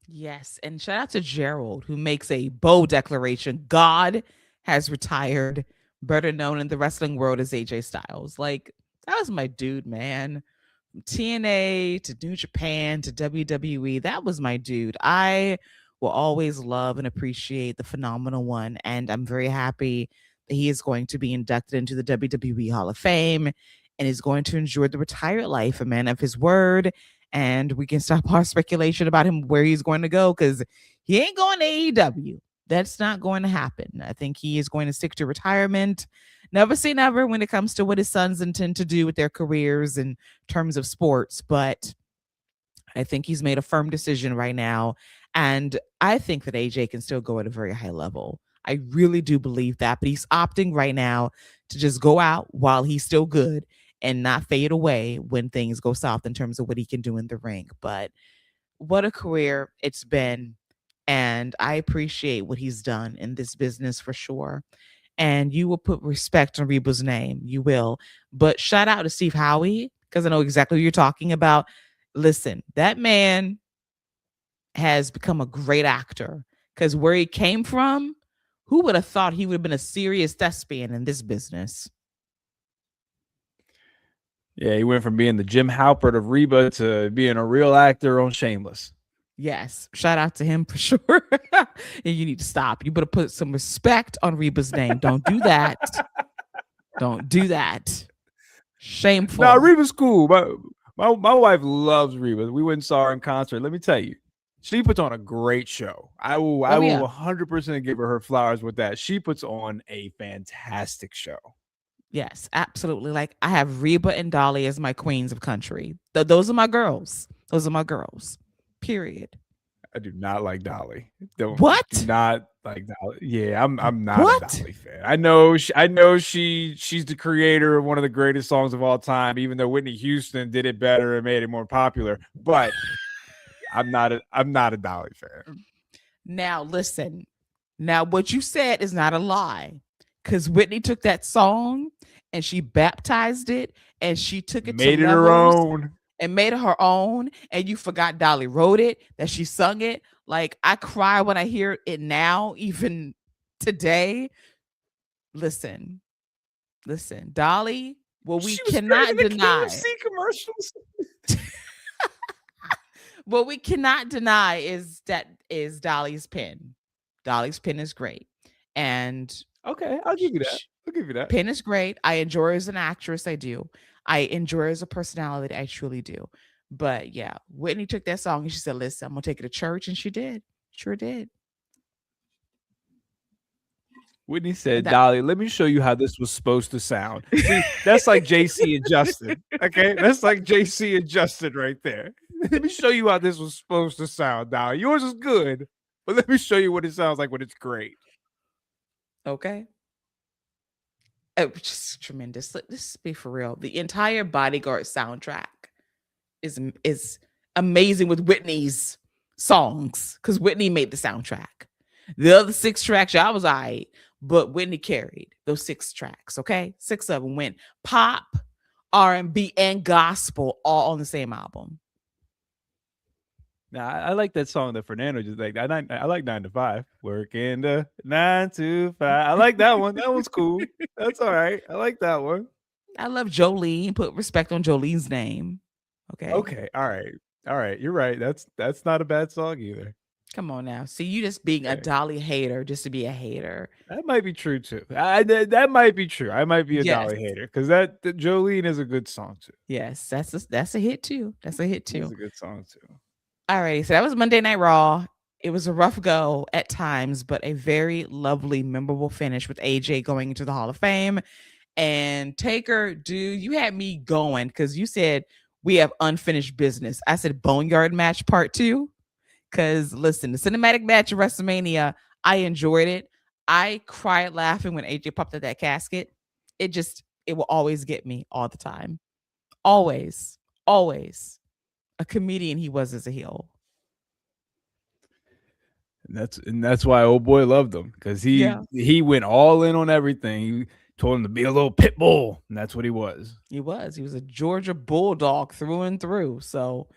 Yes. And shout out to Gerald, who makes a bold declaration. God has retired, better known in the wrestling world as AJ Styles. Like, that was my dude, man. From TNA to New Japan to WWE. That was my dude. I will always love and appreciate the phenomenal one. And I'm very happy that he is going to be inducted into the WWE Hall of Fame and is going to enjoy the retired life, a man of his word. And we can stop our speculation about him where he's going to go because he ain't going to AEW. That's not going to happen. I think he is going to stick to retirement. Never say never when it comes to what his sons intend to do with their careers in terms of sports, but I think he's made a firm decision right now. And I think that AJ can still go at a very high level. I really do believe that, but he's opting right now to just go out while he's still good and not fade away when things go south in terms of what he can do in the ring. But what a career it's been. And I appreciate what he's done in this business for sure. And you will put respect on Reba's name. You will. But shout out to Steve Howie, because I know exactly what you're talking about. Listen, that man has become a great actor because where he came from, who would have thought he would have been a serious thespian in this business? Yeah, he went from being the Jim Halpert of Reba to being a real actor on Shameless. Yes, shout out to him for sure. And you need to stop. You better put some respect on Reba's name. Don't do that. Don't do that. Shameful. No, Reba's cool. My wife loves Reba. We went and saw her in concert. Let me tell you, she puts on a great show. I will 100% give her flowers with that. She puts on a fantastic show. Yes, absolutely. Like I have Reba and Dolly as my queens of country. Those are my girls. Those are my girls. Period. I do not like Dolly. Do not like Dolly. Yeah, I'm not a Dolly fan. I know she's the creator of one of the greatest songs of all time, even though Whitney Houston did it better and made it more popular. But I'm not a Dolly fan. Now listen. Now what you said is not a lie. Because Whitney took that song and she baptized it and she took it made to it her own. And made it her own, and you forgot Dolly wrote it, that she sung it. Like I cry when I hear it now, even today. Listen, Dolly. What we cannot deny. KFC commercials. What we cannot deny is Dolly's pen. Dolly's pen is great, and okay, I'll give you that. Pen is great. I enjoy her as an actress. I do. I enjoy her as a personality. I truly do. But yeah, Whitney took that song and she said, listen, I'm going to take it to church. And she did. Sure did. Whitney said, That "Dolly, let me show you how this was supposed to sound." See, that's like JC and Justin. Okay, that's like JC and Justin right there. Let me show you how this was supposed to sound, Dolly. Yours is good, but let me show you what it sounds like when it's great. okay. Oh, just tremendous. Let's be for real. The entire Bodyguard soundtrack is amazing with Whitney's songs because Whitney made the soundtrack. The other 6 tracks, I was all right, but Whitney carried those 6 tracks. Okay, 6 of them went pop, R&B, and gospel all on the same album. Now, I like that song that Fernando just like. I like 9 to 5. Working the 9 to 5. I like that one. That one's cool. That's all right. I like that one. I love Jolene. Put respect on Jolene's name. Okay. Okay. All right. All right. You're right. That's not a bad song either. Come on now. See, you just being a Okay. Dolly hater just to be a hater. That might be true too. That might be true. I might be a Yes. Dolly hater because that Jolene is a good song too. Yes. That's a hit too. That's a hit It's too. a good song too. Alrighty. So that was Monday Night Raw. It was a rough go at times, but a very lovely, memorable finish with AJ going into the Hall of Fame. And Taker, dude, you had me going because you said we have unfinished business. I said Boneyard match part 2. Because listen, the cinematic match of WrestleMania, I enjoyed it. I cried laughing when AJ popped out that casket. It will always get me all the time. Always, always. A comedian he was as a heel. And that's why old boy loved him because he went all in on everything. He told him to be a little pit bull, and that's what he was. He was. He was a Georgia Bulldog through and through. So,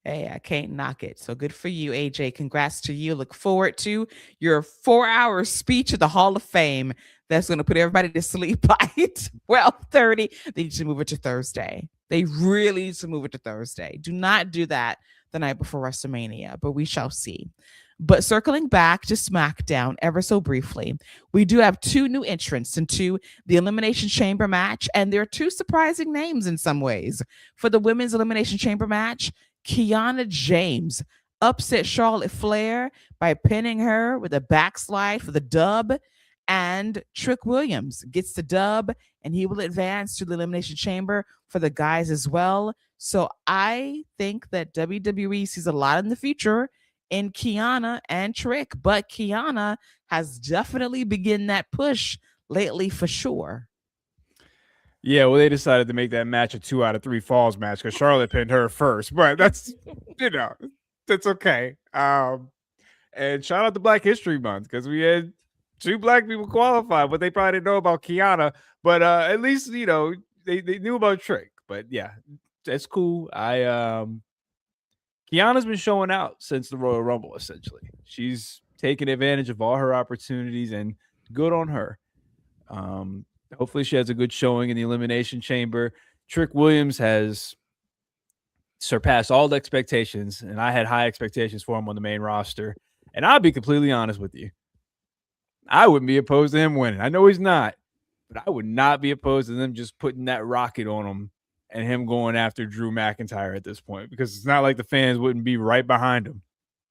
hey, I can't knock it. So good for you, AJ. Congrats to you. Look forward to your 4-hour speech at the Hall of Fame. That's going to put everybody to sleep by 12:30. They need to move it to Thursday. They really need to move it to Thursday. Do not do that the night before WrestleMania, but we shall see. But circling back to SmackDown ever so briefly, we do have 2 new entrants into the Elimination Chamber match, and there are 2 surprising names in some ways. For the Women's Elimination Chamber match, Kiana James upset Charlotte Flair by pinning her with a backslide for the dub, and Trick Williams gets the dub, and he will advance to the Elimination Chamber for the guys as well. So I think that WWE sees a lot in the future in Kiana and Trick, but Kiana has definitely begun that push lately for sure. Yeah, well, they decided to make that match a 2 out of 3 falls match because Charlotte pinned her first, but that's that's okay. And shout out to Black History Month because we had 2 black people qualify, but they probably didn't know about Kiana. But at least they knew about Trick. But yeah, that's cool. Kiana's been showing out since the Royal Rumble, essentially. She's taken advantage of all her opportunities, and good on her. Hopefully she has a good showing in the Elimination Chamber. Trick Williams has surpassed all the expectations, and I had high expectations for him on the main roster. And I'll be completely honest with you. I wouldn't be opposed to him winning. I know he's not, but I would not be opposed to them just putting that rocket on him and him going after Drew McIntyre at this point, because it's not like the fans wouldn't be right behind him.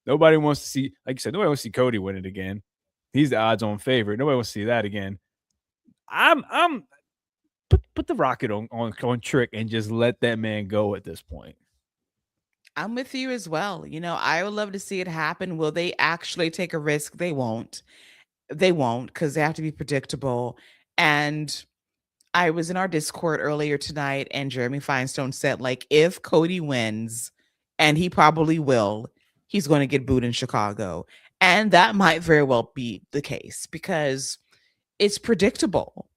Nobody wants to see, like you said, nobody wants to see Cody win it again. He's the odds-on favorite. Nobody wants to see that again. I'm put the rocket on Trick and just let that man go at this point. I'm with you as well. I would love to see it happen. Will they actually take a risk? They won't. They won't because they have to be predictable. And I was in our Discord earlier tonight, and Jeremy Feinstein said, like, if Cody wins, and he probably will, he's going to get booed in Chicago. And that might very well be the case because it's predictable.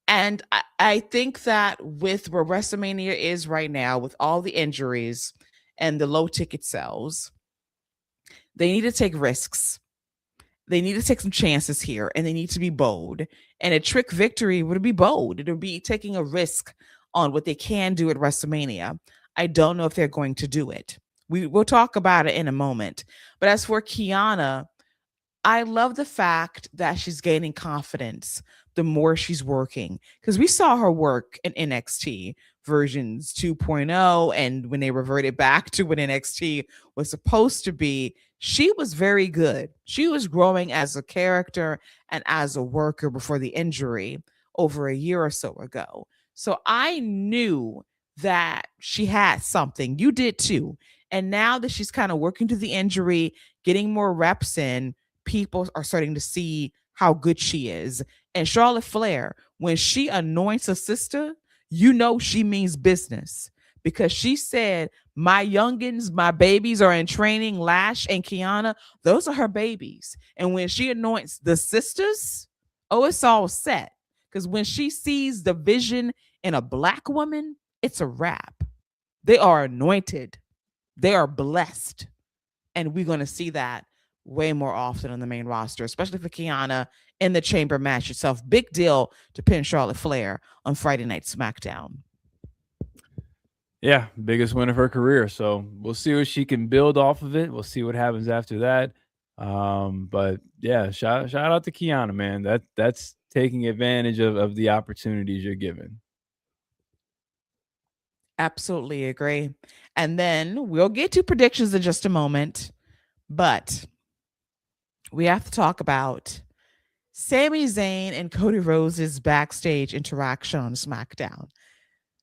And I think that with where WrestleMania is right now, with all the injuries and the low ticket sales, they need to take risks. They need to take some chances here, and they need to be bold. And a Trick victory would be bold. It would be taking a risk on what they can do at WrestleMania. I don't know if they're going to do it. We'll talk about it in a moment. But as for Kiana, I love the fact that she's gaining confidence the more she's working, because we saw her work in NXT versions 2.0, and when they reverted back to what NXT was supposed to be, she was very good. She was growing as a character and as a worker before the injury over a year or so ago. So I knew that she had something. You did too. And now that she's kind of working through the injury, getting more reps in, people are starting to see how good she is. And Charlotte Flair, when she anoints a sister, you know she means business because she said, my youngins, my babies are in training. Lash and Kiana, those are her babies. And when she anoints the sisters, oh, it's all set. Because when she sees the vision in a black woman, it's a wrap. They are anointed, they are blessed. And we're going to see that way more often on the main roster, especially for Kiana in the chamber match itself. Big deal to pin Charlotte Flair on Friday Night SmackDown. Yeah, biggest win of her career. So we'll see what she can build off of it. We'll see what happens after that. But yeah, shout out to Kiana, man. That's taking advantage of the opportunities you're given. Absolutely agree. And then we'll get to predictions in just a moment, but we have to talk about Sami Zayn and Cody Rhodes' backstage interaction on SmackDown.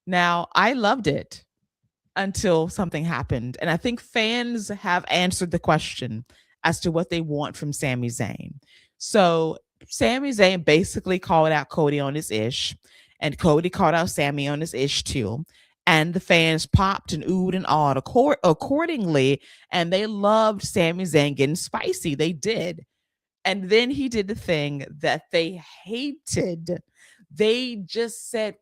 Now, I loved it until something happened. And I think fans have answered the question as to what they want from Sami Zayn. So Sami Zayn basically called out Cody on his ish, and Cody called out Sami on his ish too. And the fans popped and oohed and awed accordingly. And they loved Sami Zayn getting spicy. They did. And then he did the thing that they hated. They just said,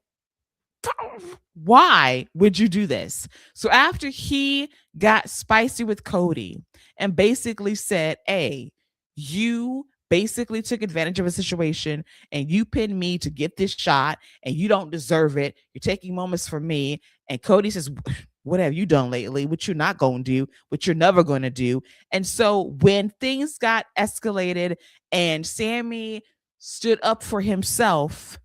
why would you do this? So after he got spicy with Cody and basically said, hey, you basically took advantage of a situation and you pinned me to get this shot and you don't deserve it. You're taking moments from me. And Cody says, what have you done lately? What you're not going to do, what you're never going to do. And so when things got escalated and Sami stood up for himself,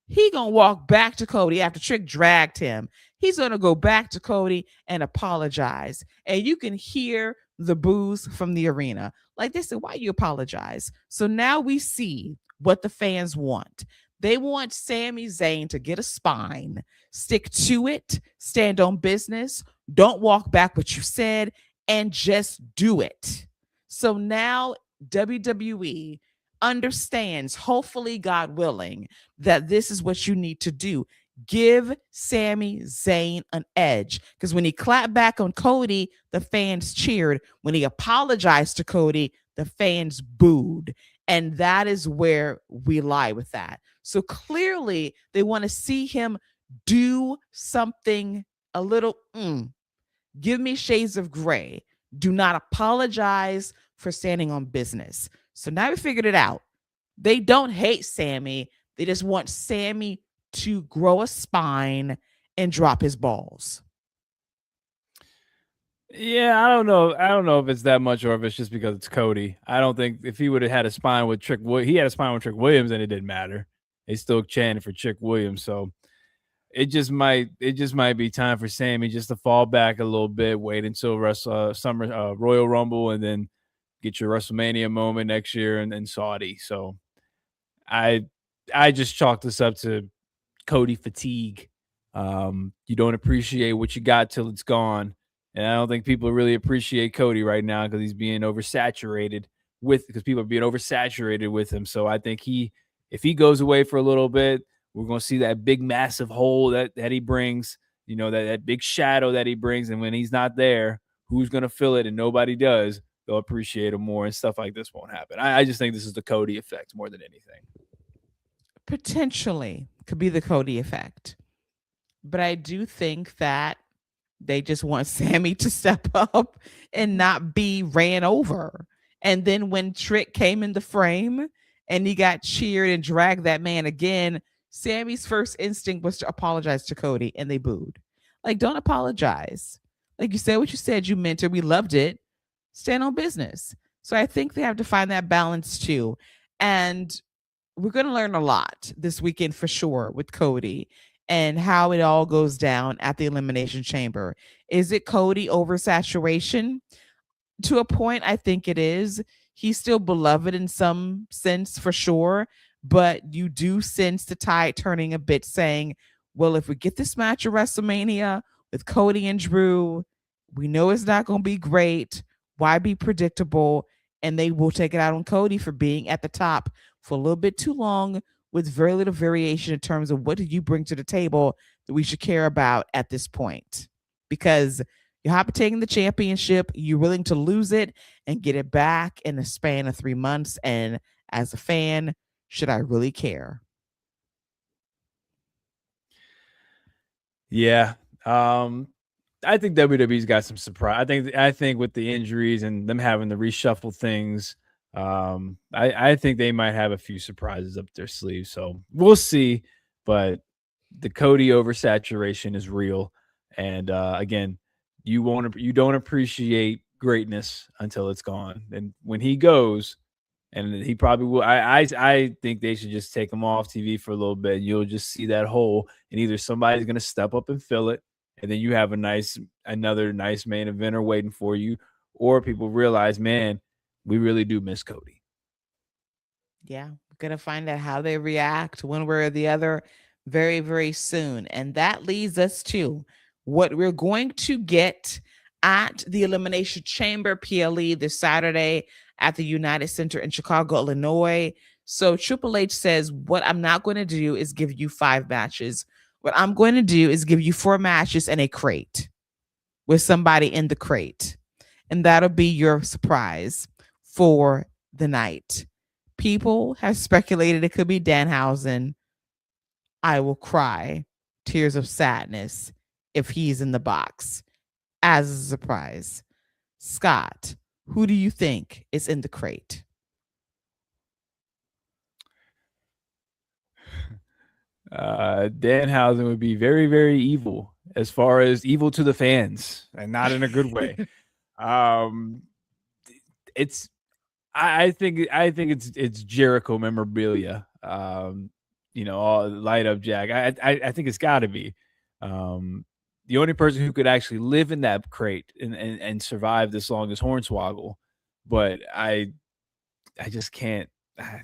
he gonna walk back to Cody after Trick dragged him. He's gonna go back to Cody and apologize. And you can hear the boos from the arena. Like they said, why you apologize? So now we see what the fans want. They want Sami Zayn to get a spine, stick to it, stand on business, don't walk back what you said, and just do it. So now WWE understands, hopefully, God willing, that this is what you need to do. Give Sami Zayn an edge. Because when he clapped back on Cody, the fans cheered. When he apologized to Cody, the fans booed. And that is where we lie with that. So clearly, they want to see him do something a little, give me shades of gray. Do not apologize for standing on business. So now we figured it out. They don't hate Sami. They just want Sami to grow a spine and drop his balls. Yeah, I don't know. I don't know if it's that much or if it's just because it's Cody. I don't think if he would have had a spine with he had a spine with Trick Williams, and it didn't matter. They still chanted for Trick Williams, so it just might be time for Sami just to fall back a little bit, wait until summer Royal Rumble, and then get your WrestleMania moment next year and Saudi. So I just chalk this up to Cody fatigue. You don't appreciate what you got till it's gone. And I don't think people really appreciate Cody right now because he's being oversaturated because people are being oversaturated with him. So I think if he goes away for a little bit, we're going to see that big, massive hole that he brings, that big shadow that he brings. And when he's not there, who's going to fill it? And nobody does. They'll appreciate him more, and stuff like this won't happen. I just think this is the Cody effect more than anything. Potentially could be the Cody effect. But I do think that they just want Sami to step up and not be ran over. And then when Trick came in the frame and he got cheered and dragged that man again, Sami's first instinct was to apologize to Cody, and they booed. Like, don't apologize. Like, you said what you said, you meant it. We loved it. Stand on business. So I think they have to find that balance too. And we're going to learn a lot this weekend for sure with Cody and how it all goes down at the Elimination Chamber. Is it Cody oversaturation? To a point, I think it is. He's still beloved in some sense for sure, but you do sense the tide turning a bit, saying, well, if we get this match at WrestleMania with Cody and Drew, we know it's not going to be great. Why be predictable? And they will take it out on Cody for being at the top for a little bit too long with very little variation in terms of what did you bring to the table that we should care about at this point. Because you're happy taking the championship, you're willing to lose it and get it back in the span of 3 months. And as a fan, should I really care? Yeah. I think WWE's got some surprise. I think with the injuries and them having to reshuffle things, I think they might have a few surprises up their sleeve. So we'll see. But the Cody oversaturation is real. And again, you don't appreciate greatness until it's gone. And when he goes, and he probably will. I think they should just take him off TV for a little bit. You'll just see that hole, and either somebody's going to step up and fill it, and then you have another nice main eventer waiting for you, or people realize, man, we really do miss Cody. Yeah, we're going to find out how they react one way or the other very, very soon. And that leads us to what we're going to get at the Elimination Chamber PLE this Saturday at the United Center in Chicago, Illinois. So Triple H says, what I'm not going to do is give you 5 matches. What I'm going to do is give you 4 matches and a crate with somebody in the crate. And that'll be your surprise for the night. People have speculated it could be Danhausen. I will cry tears of sadness if he's in the box as a surprise. Scott, who do you think is in the crate? Danhausen would be very, very evil, as far as evil to the fans, and not in a good way. um, it's I think it's Jericho memorabilia. All light up Jack. I think it's got to be. The only person who could actually live in that crate and survive this long is Hornswoggle, but I just can't. I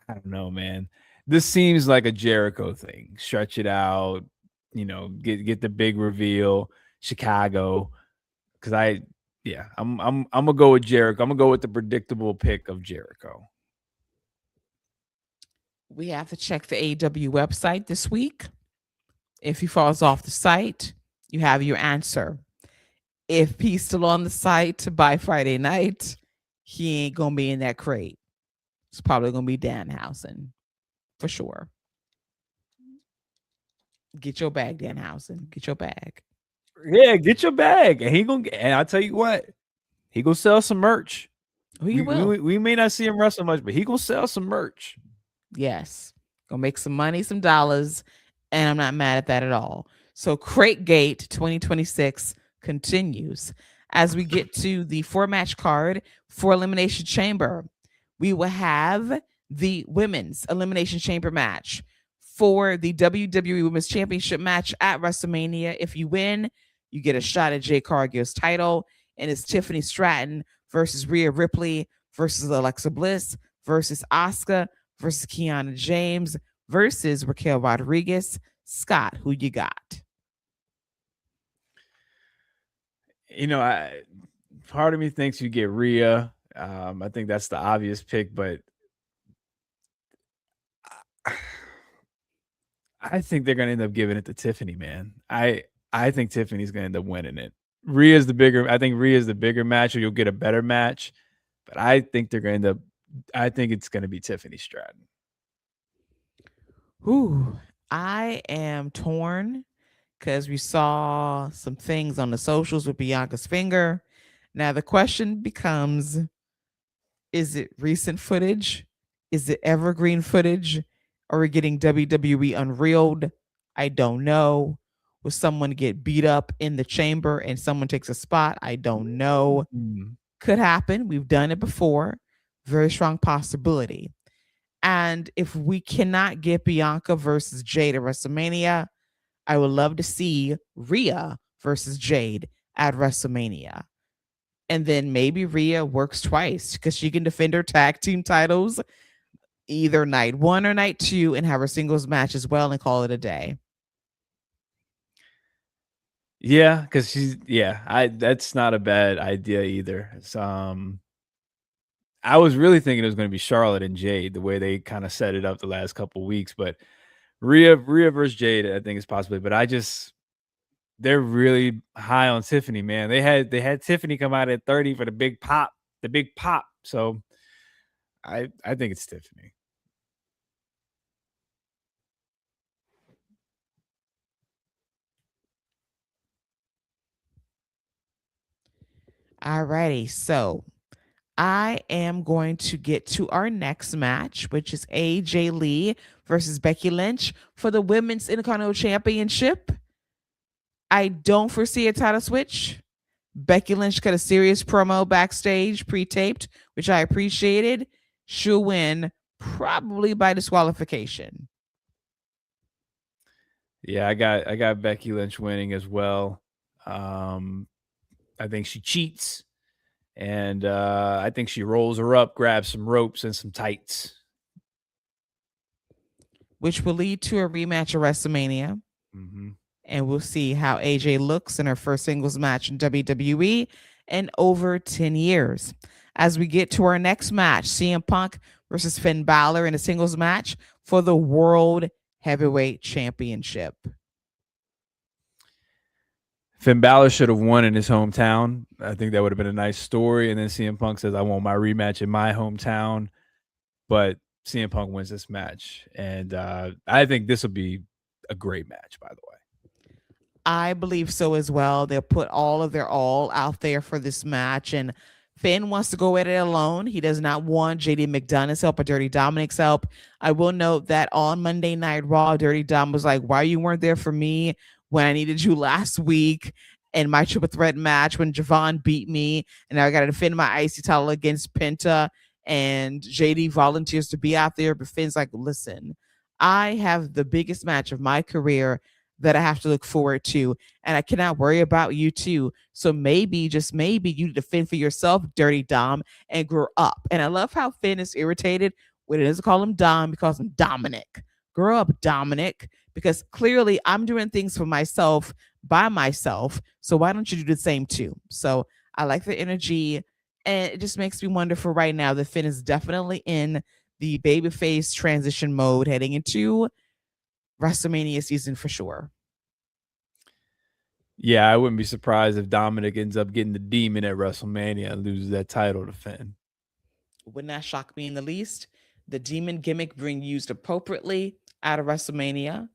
don't know, man. This seems like a Jericho thing. Stretch it out, get the big reveal, Chicago. Because I'm gonna go with Jericho. I'm gonna go with the predictable pick of Jericho. We have to check the AEW website this week. If he falls off the site, you have your answer. If he's still on the site by Friday night, he ain't gonna be in that crate. It's probably gonna be Danhausen for sure. Get your bag, Danhausen. Get your bag. Yeah, get your bag, and I'll tell you what, he gonna sell some merch. We may not see him wrestle much, but he gonna sell some merch. Yes, gonna make some money, some dollars, and I'm not mad at that at all. So Crate Gate 2026 continues as we get to the 4-match card for Elimination Chamber. We will have the Women's Elimination Chamber match for the WWE Women's Championship match at WrestleMania. If you win, you get a shot at Jade Cargill's title, and it's Tiffany Stratton versus Rhea Ripley versus Alexa Bliss versus Asuka versus Kiana James versus Raquel Rodriguez. Scott, who you got? Part of me thinks you get Rhea. I think that's the obvious pick, but I think they're going to end up giving it to Tiffany, man. I think Tiffany's going to end up winning it. I think Rhea's the bigger match, or you'll get a better match, but I think I think it's going to be Tiffany Stratton. Ooh, I am torn because we saw some things on the socials with Bianca's finger. Now the question becomes, is it recent footage? Is it evergreen footage? Are we getting WWE unreeled? I don't know. Will someone get beat up in the chamber and someone takes a spot? I don't know. Could happen. We've done it before. Very strong possibility. And if we cannot get Bianca versus Jade at WrestleMania, I would love to see Rhea versus Jade at WrestleMania. And then maybe Rhea works twice because she can defend her tag team titles either night 1 or night 2 and have her singles match as well and call it a day. Yeah, because I that's not a bad idea either. I was really thinking it was gonna be Charlotte and Jade, the way they kinda set it up the last couple weeks, but Rhea versus Jade, I think is possibly, but they're really high on Tiffany, man. They had Tiffany come out at 30 for the big pop. So I think it's Tiffany. Alrighty, so I am going to get to our next match, which is AJ Lee versus Becky Lynch for the Women's Intercontinental Championship. I don't foresee a title switch. Becky Lynch cut a serious promo backstage, pre-taped, which I appreciated. She'll win probably by disqualification. Yeah, I got Becky Lynch winning as well. I think she cheats, and I think she rolls her up, grabs some ropes and some tights. Which will lead to a rematch of WrestleMania. Mm-hmm. And we'll see how AJ looks in her first singles match in WWE in over 10 years. As we get to our next match, CM Punk versus Finn Balor in a singles match for the World Heavyweight Championship. Finn Balor should have won in his hometown. I think that would have been a nice story. And then CM Punk says, I want my rematch in my hometown. But CM Punk wins this match. And I think this will be a great match, by the way. I believe so as well. They'll put all of their all out there for this match. And Finn wants to go at it alone. He does not want JD McDonough's help or Dirty Dominic's help. I will note that on Monday Night Raw, Dirty Dom was like, why you weren't there for me when I needed you last week in my triple threat match when Javon beat me and now I got to defend my IC title against Penta, and JD volunteers to be out there, but Finn's like, listen, I have the biggest match of my career that I have to look forward to, and I cannot worry about you too. So maybe, just maybe, you defend for yourself, Dirty Dom, and grow up. And I love how Finn is irritated when he doesn't call him Dom, he calls him Dominic. Grow up, Dominic, because clearly I'm doing things for myself by myself. So why don't you do the same too? So I like the energy, and it just makes me wonder for right now that Finn is definitely in the babyface transition mode heading into WrestleMania season for sure. Yeah, I wouldn't be surprised if Dominic ends up getting the demon at WrestleMania and loses that title to Finn. Would not shock me in the least. The demon gimmick being used appropriately out of WrestleMania.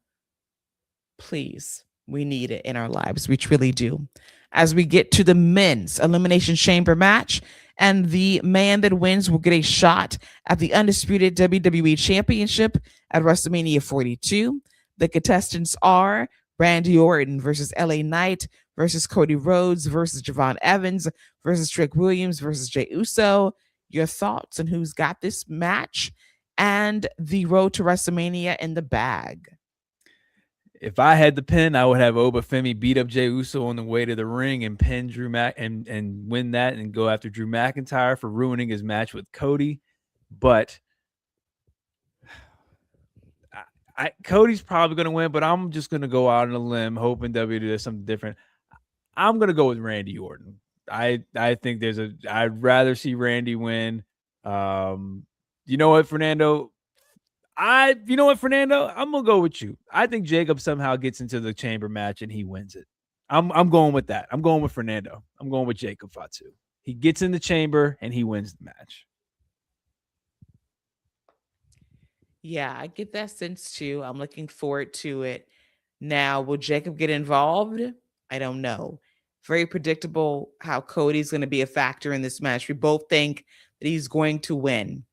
Please, we need it in our lives. We truly do. As we get to the men's Elimination Chamber match, and the man that wins will get a shot at the undisputed WWE Championship at WrestleMania 42. The contestants are Randy Orton versus LA Knight versus Cody Rhodes versus Javon Evans versus Trick Williams versus Jey Uso. Your thoughts on who's got this match and the road to WrestleMania in the bag? If I had the pin, I would have Obafemi beat up Jey Uso on the way to the ring and pin Drew and win that and go after Drew McIntyre for ruining his match with Cody. But Cody's probably going to win, but I'm just going to go out on a limb hoping WWE does something different. I'm going to go with Randy Orton. I think I'd rather see Randy win. You know what, Fernando? I'm gonna go with you. I think Jacob somehow gets into the chamber match and he wins it. I'm going with that. I'm going with Fernando. I'm going with Jacob Fatu. He gets in the chamber and he wins the match. Yeah, I get that sense too. I'm looking forward to it. Now, will Jacob get involved? I don't know. Very predictable how Cody's going to be a factor in this match. We both think that he's going to win.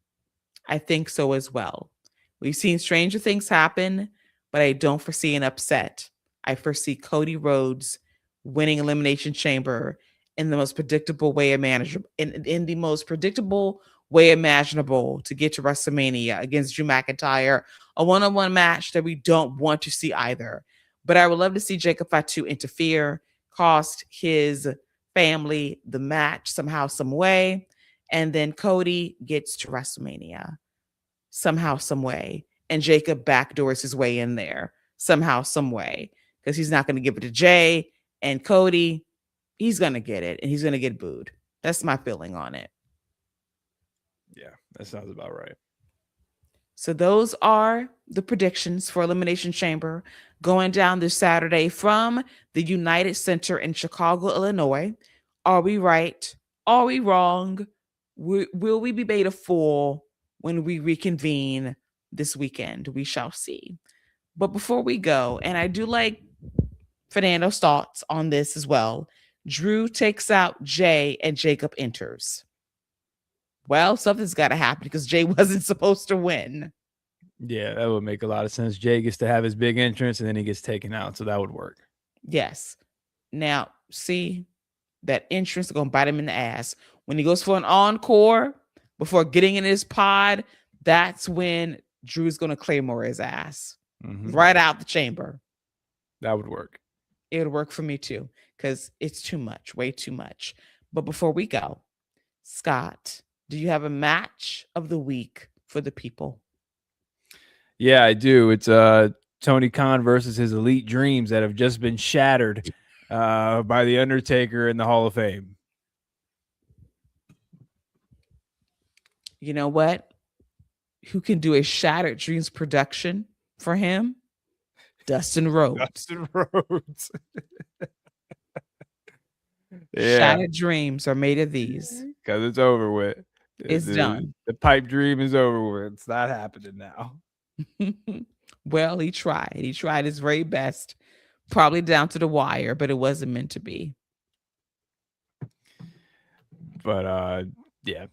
I think so as well. We've seen stranger things happen, but I don't foresee an upset. I foresee Cody Rhodes winning Elimination Chamber in the most predictable way imaginable, in the most predictable way imaginable to get to WrestleMania against Drew McIntyre, a one-on-one match that we don't want to see either. But I would love to see Jacob Fatu interfere, cost his family the match somehow, some way. And then Cody gets to WrestleMania somehow, some way. And Jacob backdoors his way in there somehow, some way. Because he's not going to give it to Jay and Cody. He's going to get it and he's going to get booed. That's my feeling on it. Yeah, that sounds about right. So those are the predictions for Elimination Chamber going down this Saturday from the United Center in Chicago, Illinois. Are we right? Are we wrong? Will we be made a fool when we reconvene this weekend? We shall see. But before we go, and I do like Fernando's thoughts on this as well. Drew takes out Jay and Jacob enters. Well, something's got to happen because Jay wasn't supposed to win. Yeah, that would make a lot of sense. Jay gets to have his big entrance and then he gets taken out. So that would work. Yes. Now, see, that entrance is going to bite him in the ass. When he goes for an encore before getting in his pod, that's when Drew's going to claymore his ass right out the chamber. That would work. It would work for me too because it's too much, way too much. But before we go, Scott, do you have a match of the week for the people? Yeah, I do. It's Tony Khan versus his Elite Dreams that have just been shattered by the Undertaker in the Hall of Fame. You know what? Who can do a Shattered Dreams production for him? Dustin Rhodes. Dustin Rhodes. Yeah. Shattered Dreams are made of these. Because it's over with. It's done. The pipe dream is over with. It's not happening now. Well, he tried. He tried his very best. Probably down to the wire, but it wasn't meant to be. But yeah,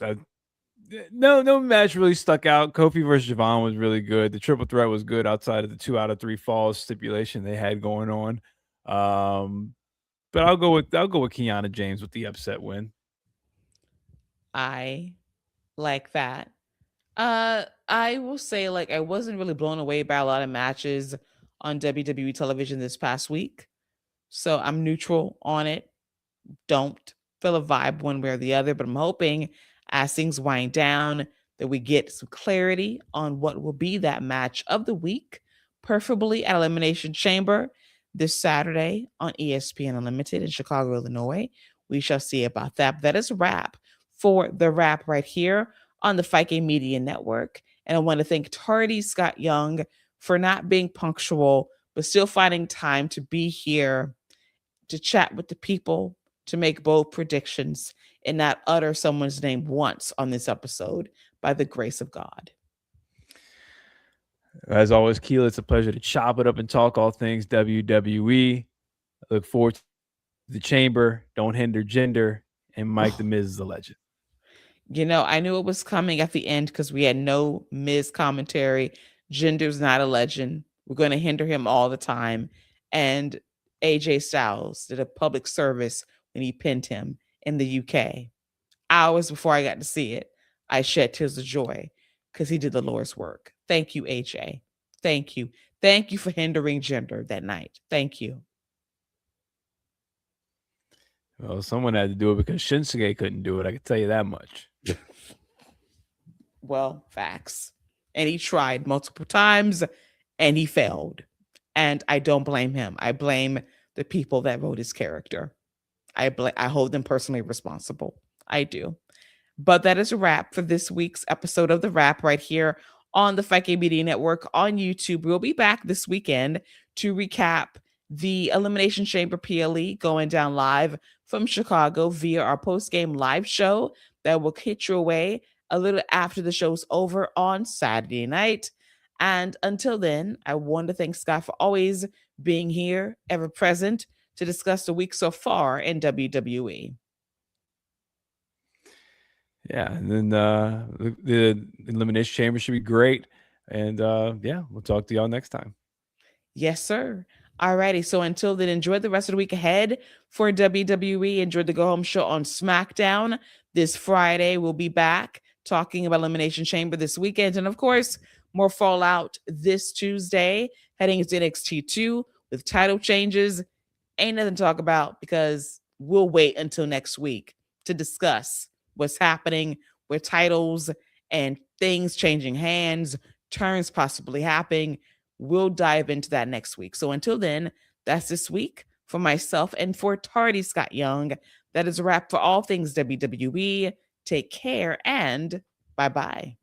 no match really stuck out. Kofi versus Javon was really good. The triple threat was good outside of the 2 out of 3 falls stipulation they had going on. But I'll go with Kiana James with the upset win. I like that. I will say, like, I wasn't really blown away by a lot of matches on WWE television this past week. So I'm neutral on it. Don't feel a vibe one way or the other, but I'm hoping as things wind down that we get some clarity on what will be that match of the week, preferably at Elimination Chamber this Saturday on ESPN Unlimited in Chicago, Illinois. We shall see about that. But that is a wrap for the wrap right here on the Fight Game Media Network. And I want to thank Tardy Scott Young for not being punctual, but still finding time to be here to chat with the people, to make bold predictions, and not utter someone's name once on this episode by the grace of God. As always, Keila, it's a pleasure to chop it up and talk all things WWE. I look forward to the chamber. Don't hinder gender. And Mike the Miz is a legend. You know, I knew it was coming at the end because we had no Miz commentary. Gender's not a legend. We're going to hinder him all the time. And AJ Styles did a public service when he pinned him in the UK. Hours before I got to see it, I shed tears of joy because he did the Lord's work. Thank you, AJ. Thank you. Thank you for hindering gender that night. Thank you. Well, someone had to do it because Shinsuke couldn't do it. I can tell you that much. Well, facts. And he tried multiple times and he failed. And I don't blame him. I blame the people that wrote his character. I hold them personally responsible. I do. But that is a wrap for this week's episode of The Wrap right here on the Fight Game Media Network on YouTube. We'll be back this weekend to recap the Elimination Chamber PLE going down live from Chicago via our post-game live show that will hit your way a little after the show's over on Saturday night. And until then, I want to thank Scott for always being here, ever present, to discuss the week so far in WWE. Yeah, and then the Elimination Chamber should be great. And yeah, we'll talk to y'all next time. Yes, sir. Alrighty, so until then, enjoy the rest of the week ahead for WWE. Enjoy the Go Home Show on SmackDown this Friday. We'll be back talking about Elimination Chamber this weekend. And of course, more Fallout this Tuesday, heading into NXT 2 with title changes. Ain't nothing to talk about because we'll wait until next week to discuss what's happening with titles and things changing hands, turns possibly happening. We'll dive into that next week. So until then, that's this week for myself and for Tardy Scott Young. That is a wrap for all things WWE. Take care and bye bye.